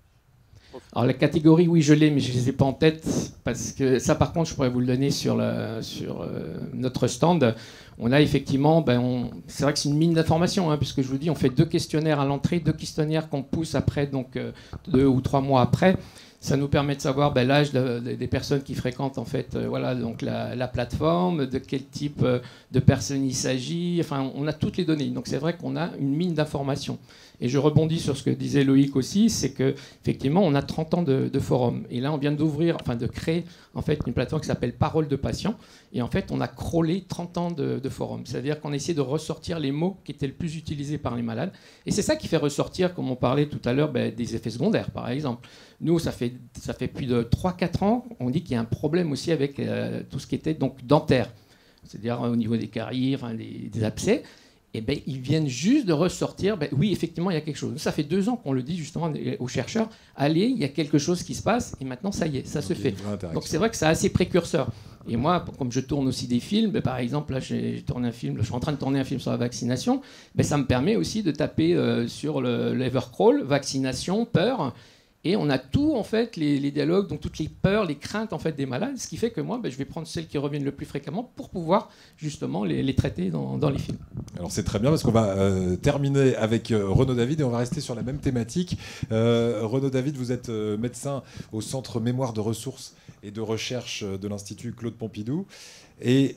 Alors la catégorie, oui, je l'ai, mais je ne les ai pas en tête, parce que ça, par contre, je pourrais vous le donner sur notre stand. On a effectivement, c'est vrai que c'est une mine d'informations, puisque je vous dis, on fait 2 questionnaires à l'entrée, 2 questionnaires qu'on pousse après, donc 2 ou 3 mois après. Ça nous permet de savoir l'âge des personnes qui fréquentent en fait, donc la plateforme, de quel type de personnes il s'agit. Enfin, on a toutes les données. Donc c'est vrai qu'on a une mine d'informations. Et je rebondis sur ce que disait Loïc aussi, c'est que effectivement, on a 30 ans de forum. Et là, on vient de créer en fait une plateforme qui s'appelle Parole de patient. Et en fait, on a crawlé 30 ans de forum. C'est-à-dire qu'on a essayé de ressortir les mots qui étaient le plus utilisés par les malades. Et c'est ça qui fait ressortir, comme on parlait tout à l'heure, des effets secondaires, par exemple. Nous, ça fait plus de 3-4 ans, on dit qu'il y a un problème aussi avec tout ce qui était donc dentaire. C'est-à-dire au niveau des caries, des abcès. Ils viennent juste de ressortir, oui, effectivement, il y a quelque chose. Ça fait 2 ans qu'on le dit justement aux chercheurs, allez, il y a quelque chose qui se passe, et maintenant, ça y est, ça se fait. Donc c'est vrai que c'est assez précurseur. Et moi, comme je tourne aussi des films, par exemple, là, j'ai tourné un film, je suis en train de tourner un film sur la vaccination, ça me permet aussi de taper sur l'Evercrawl, vaccination, peur. Et on a tout, en fait, les dialogues, donc toutes les peurs, les craintes en fait, des malades, ce qui fait que moi, je vais prendre celles qui reviennent le plus fréquemment pour pouvoir justement les traiter dans les films. Alors c'est très bien parce qu'on va terminer avec Renaud David et on va rester sur la même thématique. Renaud David, vous êtes médecin au Centre Mémoire de Ressources et de Recherche de l'Institut Claude Pompidou. Et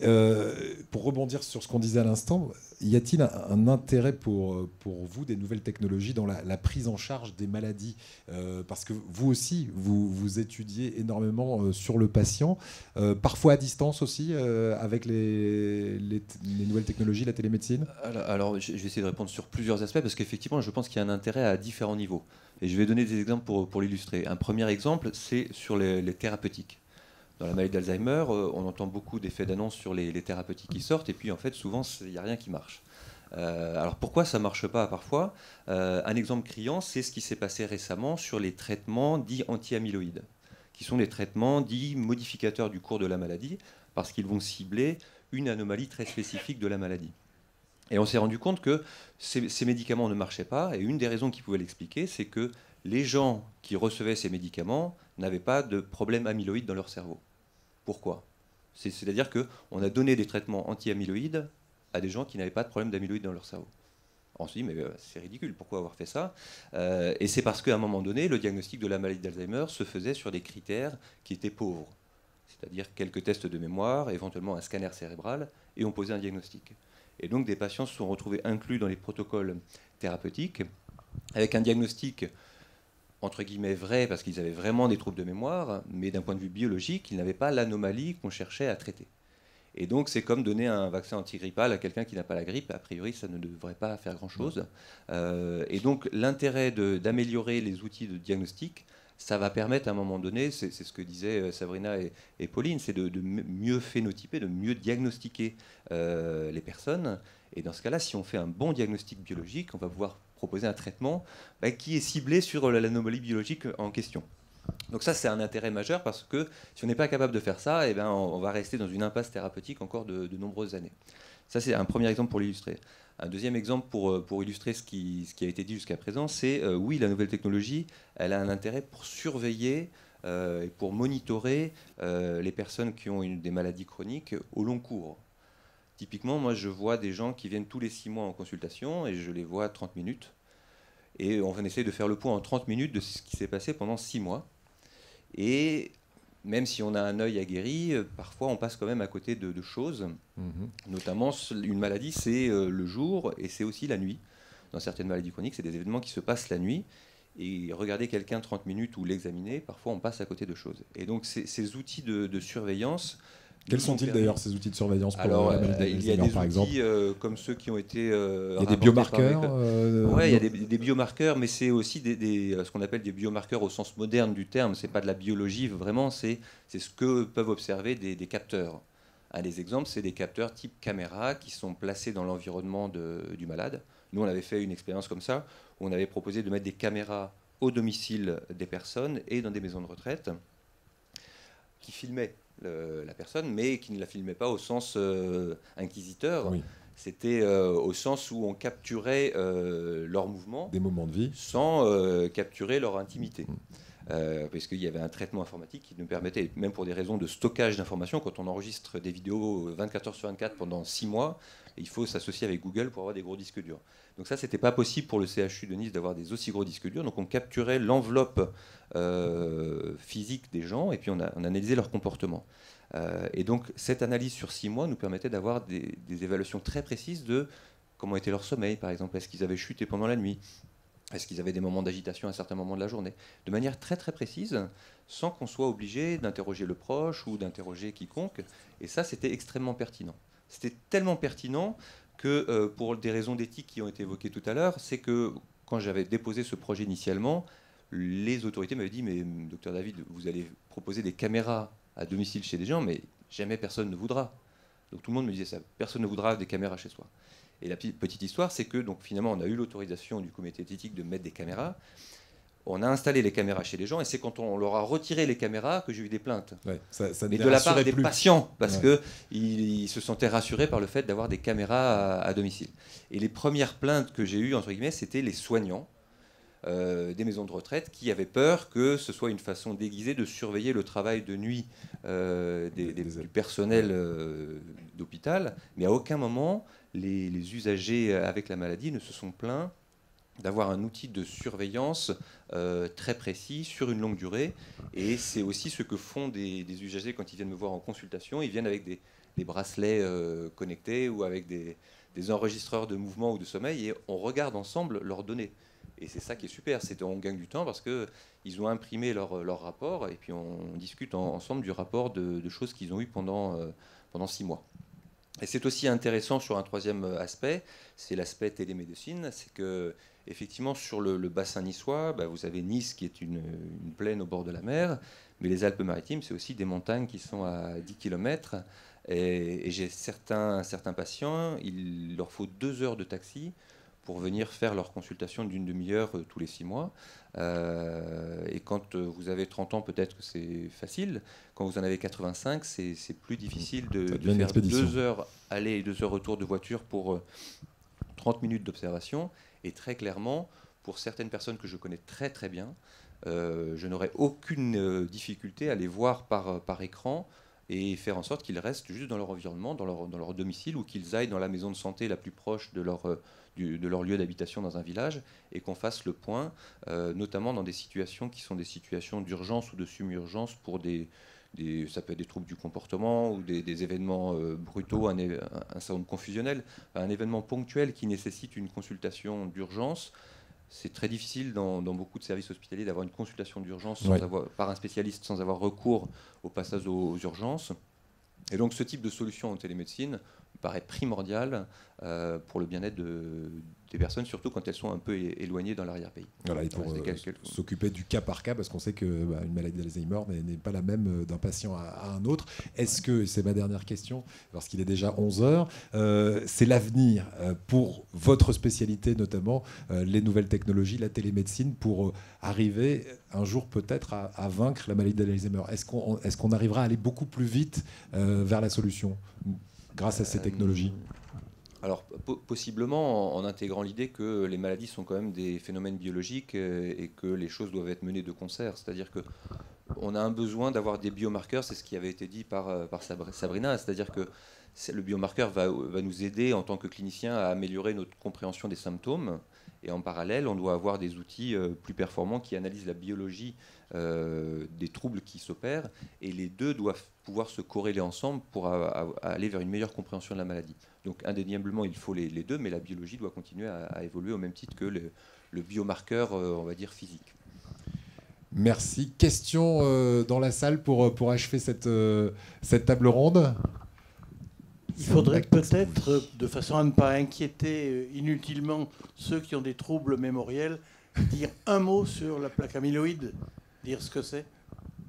pour rebondir sur ce qu'on disait à l'instant, y a-t-il un intérêt pour vous des nouvelles technologies dans la prise en charge des maladies parce que vous aussi, vous étudiez énormément sur le patient, parfois à distance aussi, avec les nouvelles technologies, la télémédecine. Alors, je vais essayer de répondre sur plusieurs aspects, parce qu'effectivement, je pense qu'il y a un intérêt à différents niveaux. Et je vais donner des exemples pour l'illustrer. Un premier exemple, c'est sur les thérapeutiques. Dans la maladie d'Alzheimer, on entend beaucoup d'effets d'annonce sur les thérapeutiques qui sortent, et puis en fait, souvent, il n'y a rien qui marche. Alors pourquoi ça ne marche pas parfois ? Un exemple criant, c'est ce qui s'est passé récemment sur les traitements dits anti-amyloïdes, qui sont des traitements dits modificateurs du cours de la maladie, parce qu'ils vont cibler une anomalie très spécifique de la maladie. Et on s'est rendu compte que ces médicaments ne marchaient pas, et une des raisons qui pouvait l'expliquer, c'est que les gens qui recevaient ces médicaments n'avaient pas de problème amyloïde dans leur cerveau. Pourquoi ? C'est-à-dire qu'on a donné des traitements anti-amyloïdes à des gens qui n'avaient pas de problème d'amyloïde dans leur cerveau. On se dit, mais c'est ridicule, pourquoi avoir fait ça ? Et c'est parce qu'à un moment donné, le diagnostic de la maladie d'Alzheimer se faisait sur des critères qui étaient pauvres. C'est-à-dire quelques tests de mémoire, éventuellement un scanner cérébral, et on posait un diagnostic. Et donc des patients se sont retrouvés inclus dans les protocoles thérapeutiques, avec un diagnostic entre guillemets vrai, parce qu'ils avaient vraiment des troubles de mémoire, mais d'un point de vue biologique, ils n'avaient pas l'anomalie qu'on cherchait à traiter. Et donc c'est comme donner un vaccin antigrippal à quelqu'un qui n'a pas la grippe, a priori ça ne devrait pas faire grand-chose. Et donc l'intérêt d'améliorer les outils de diagnostic, ça va permettre à un moment donné, c'est ce que disaient Sabrina et Pauline, c'est de mieux phénotyper, de mieux diagnostiquer les personnes. Et dans ce cas-là, si on fait un bon diagnostic biologique, on va pouvoir proposer un traitement qui est ciblé sur l'anomalie biologique en question. Donc ça, c'est un intérêt majeur parce que si on n'est pas capable de faire ça, on va rester dans une impasse thérapeutique encore de nombreuses années. Ça, c'est un premier exemple pour l'illustrer. Un deuxième exemple pour illustrer ce qui a été dit jusqu'à présent, c'est oui, la nouvelle technologie, elle a un intérêt pour surveiller et pour monitorer les personnes qui ont des maladies chroniques au long cours. Typiquement, moi, je vois des gens qui viennent tous les 6 mois en consultation et je les vois 30 minutes. Et on essaie de faire le point en 30 minutes de ce qui s'est passé pendant 6 mois. Et même si on a un œil aguerri, parfois on passe quand même à côté de choses. Notamment, une maladie, c'est le jour et c'est aussi la nuit. Dans certaines maladies chroniques, c'est des événements qui se passent la nuit. Et regarder quelqu'un 30 minutes ou l'examiner, parfois on passe à côté de choses. Et donc ces outils de surveillance Quels sont-ils d'ailleurs ces outils de surveillance pour Alors, la maladie il y a d'Alzheimer, des par exemple outils comme ceux qui ont été. Il y a des biomarqueurs. Oui, il y a des biomarqueurs, mais c'est aussi ce qu'on appelle des biomarqueurs au sens moderne du terme. C'est pas de la biologie vraiment, c'est ce que peuvent observer des capteurs. Un des exemples, c'est des capteurs type caméra qui sont placés dans l'environnement du malade. Nous, on avait fait une expérience comme ça, où on avait proposé de mettre des caméras au domicile des personnes et dans des maisons de retraite qui filmaient la personne, mais qui ne la filmaient pas au sens inquisiteur. Oui. C'était au sens où on capturait leurs mouvements, des moments de vie, sans capturer leur intimité. Parce qu'il y avait un traitement informatique qui nous permettait, même pour des raisons de stockage d'informations, quand on enregistre des vidéos 24 heures sur 24 pendant 6 mois, il faut s'associer avec Google pour avoir des gros disques durs. Donc ça, c'était pas possible pour le CHU de Nice d'avoir des aussi gros disques durs. Donc on capturait l'enveloppe physique des gens et puis on analysait leur comportement. Et donc cette analyse sur 6 mois nous permettait d'avoir des évaluations très précises de comment était leur sommeil, par exemple. Est-ce qu'ils avaient chuté pendant la nuit ? Est-ce qu'ils avaient des moments d'agitation à certains moments de la journée ? De manière très très précise, sans qu'on soit obligé d'interroger le proche ou d'interroger quiconque. Et ça, c'était extrêmement pertinent. C'était tellement pertinent que, pour des raisons d'éthique qui ont été évoquées tout à l'heure, c'est que quand j'avais déposé ce projet initialement, les autorités m'avaient dit « Mais docteur David, vous allez proposer des caméras à domicile chez des gens, mais jamais personne ne voudra. » Donc tout le monde me disait ça, personne ne voudra des caméras chez soi. Et la petite histoire, c'est que donc, finalement, on a eu l'autorisation du comité d'éthique de mettre des caméras. On a installé les caméras chez les gens, et c'est quand on leur a retiré les caméras que j'ai eu des plaintes. Ouais, ça mais de la part des patients, parce qu'ils se sentaient rassurés par le fait d'avoir des caméras à domicile. Et les premières plaintes que j'ai eues, entre guillemets, c'était les soignants des maisons de retraite qui avaient peur que ce soit une façon déguisée de surveiller le travail de nuit du personnel d'hôpital. Mais à aucun moment, les usagers avec la maladie ne se sont plaints d'avoir un outil de surveillance très précis sur une longue durée. Et c'est aussi ce que font des usagers quand ils viennent me voir en consultation. Ils viennent avec des bracelets connectés ou avec des enregistreurs de mouvement ou de sommeil et on regarde ensemble leurs données. Et c'est ça qui est super, on gagne du temps parce qu'ils ont imprimé leur rapport et puis on discute ensemble du rapport de choses qu'ils ont eues pendant 6 mois. Et c'est aussi intéressant sur un troisième aspect, c'est l'aspect télémédecine. C'est que effectivement sur le bassin niçois, vous avez Nice qui est une plaine au bord de la mer, mais les Alpes-Maritimes, c'est aussi des montagnes qui sont à 10 km. Et j'ai certains patients, il leur faut 2 heures de taxi pour venir faire leur consultation d'une demi-heure tous les 6 mois. Et quand vous avez 30 ans, peut-être que c'est facile. Quand vous en avez 85, c'est plus difficile de faire 2 heures aller et 2 heures retour de voiture pour 30 minutes d'observation. Et très clairement, pour certaines personnes que je connais très très bien, je n'aurais aucune difficulté à les voir par écran et faire en sorte qu'ils restent juste dans leur environnement, dans leur domicile, ou qu'ils aillent dans la maison de santé la plus proche de leur lieu d'habitation dans un village, et qu'on fasse le point, notamment dans des situations qui sont des situations d'urgence ou de semi-urgence pour ça peut être des troubles du comportement ou des événements brutaux, un syndrome confusionnel, un événement ponctuel qui nécessite une consultation d'urgence. C'est très difficile dans beaucoup de services hospitaliers d'avoir une consultation d'urgence par un spécialiste sans avoir recours au passage aux urgences. Et donc ce type de solution en télémédecine me paraît primordial pour le bien-être des personnes, surtout quand elles sont un peu éloignées dans l'arrière-pays. Voilà, et pour s'occuper du cas par cas, parce qu'on sait qu'une maladie d'Alzheimer n'est pas la même d'un patient à un autre. Est-ce que, et c'est ma dernière question, parce qu'il est déjà 11h, c'est l'avenir pour votre spécialité, notamment les nouvelles technologies, la télémédecine, pour arriver un jour peut-être à vaincre la maladie d'Alzheimer? Est-ce qu'on arrivera à aller beaucoup plus vite vers la solution grâce à ces technologies? Alors, possiblement en intégrant l'idée que les maladies sont quand même des phénomènes biologiques et que les choses doivent être menées de concert. C'est-à-dire qu'on a un besoin d'avoir des biomarqueurs, c'est ce qui avait été dit par Sabrina, c'est-à-dire que le biomarqueur va nous aider en tant que clinicien à améliorer notre compréhension des symptômes. Et en parallèle, on doit avoir des outils plus performants qui analysent la biologie des troubles qui s'opèrent. Et les deux doivent pouvoir se corréler ensemble pour aller vers une meilleure compréhension de la maladie. Donc indéniablement, il faut les deux, mais la biologie doit continuer à évoluer au même titre que le biomarqueur, on va dire, physique. Merci. Question dans la salle pour achever cette table ronde. Il faudrait peut-être, de façon à ne pas inquiéter inutilement ceux qui ont des troubles mémoriels, dire un mot sur la plaque amyloïde, dire ce que c'est.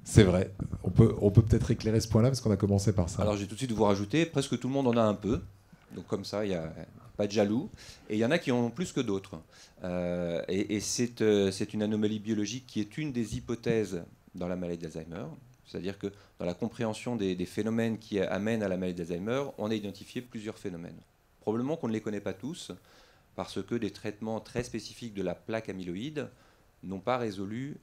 C'est vrai. On peut peut-être éclairer ce point-là parce qu'on a commencé par ça. Alors, je vais tout de suite vous rajouter, presque tout le monde en a un peu. Donc comme ça, il n'y a pas de jaloux. Et il y en a qui en ont plus que d'autres. Et c'est une anomalie biologique qui est une des hypothèses dans la maladie d'Alzheimer. C'est-à-dire que dans la compréhension des phénomènes qui amènent à la maladie d'Alzheimer, on a identifié plusieurs phénomènes. Probablement qu'on ne les connaît pas tous, parce que des traitements très spécifiques de la plaque amyloïde n'ont pas résolu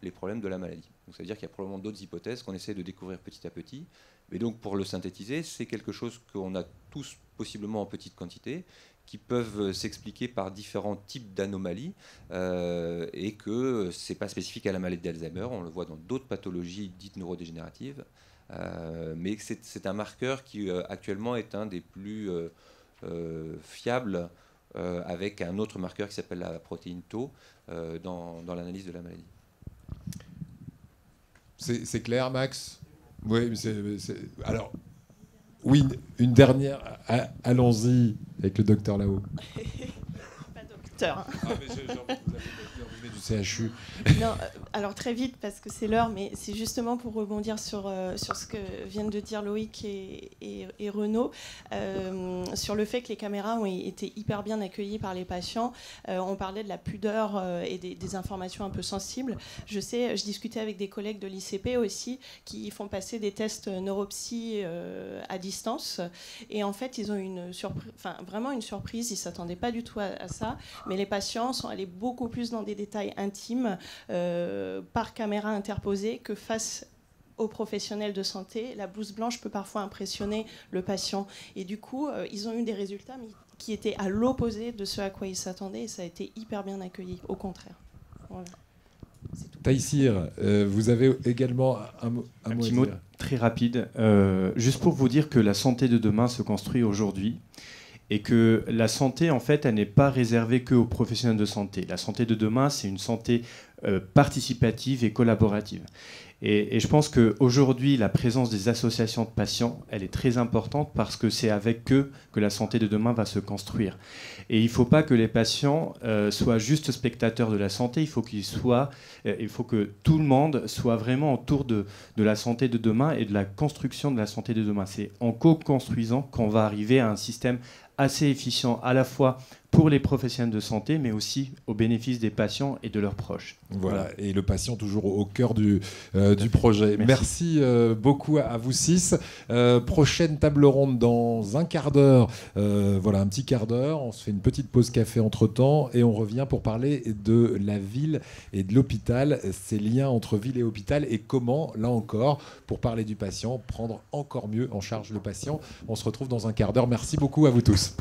les problèmes de la maladie. Donc, c'est-à-dire qu'il y a probablement d'autres hypothèses qu'on essaie de découvrir petit à petit. Mais donc, pour le synthétiser, c'est quelque chose qu'on a tous possiblement en petite quantité, qui peuvent s'expliquer par différents types d'anomalies, et que ce n'est pas spécifique à la maladie d'Alzheimer, on le voit dans d'autres pathologies dites neurodégénératives, mais c'est un marqueur qui actuellement est un des plus fiables, avec un autre marqueur qui s'appelle la protéine Tau dans l'analyse de la maladie. C'est clair, Max? Oui, alors, oui, une dernière. Allons-y avec le docteur là-haut. Pas docteur. Ah, mais j'ai envie de vous appeler du CHU. Non, alors très vite parce que c'est l'heure, mais c'est justement pour rebondir sur ce que viennent de dire Loïc et Renaud, sur le fait que les caméras ont été hyper bien accueillies par les patients. On parlait de la pudeur et des informations un peu sensibles. Je discutais avec des collègues de l'ICP aussi qui font passer des tests neuropsy à distance. Et en fait, ils ont vraiment une surprise. Ils ne s'attendaient pas du tout à ça. Mais les patients sont allés beaucoup plus dans des détails intimes par caméra interposée que face aux professionnels de santé. La blouse blanche peut parfois impressionner le patient. Et du coup, ils ont eu des résultats qui étaient à l'opposé de ce à quoi ils s'attendaient. Et ça a été hyper bien accueilli, au contraire. Voilà. Taïsir, vous avez également un petit mot mot très rapide. Juste pour vous dire que la santé de demain se construit aujourd'hui. Et que la santé, en fait, elle n'est pas réservée qu'aux professionnels de santé. La santé de demain, c'est une santé participative et collaborative. Et je pense qu'aujourd'hui, la présence des associations de patients, elle est très importante parce que c'est avec eux que la santé de demain va se construire. Et il ne faut pas que les patients soient juste spectateurs de la santé, il faut que tout le monde soit vraiment autour de la santé de demain et de la construction de la santé de demain. C'est en co-construisant qu'on va arriver à un système assez efficient à la fois pour les professionnels de santé, mais aussi au bénéfice des patients et de leurs proches. Voilà, et le patient toujours au cœur du projet. Merci beaucoup à vous 6. Prochaine table ronde dans un quart d'heure. Voilà, un petit quart d'heure. On se fait une petite pause café entre-temps et on revient pour parler de la ville et de l'hôpital, ces liens entre ville et hôpital et comment, là encore, pour parler du patient, prendre encore mieux en charge le patient. On se retrouve dans un quart d'heure. Merci beaucoup à vous tous.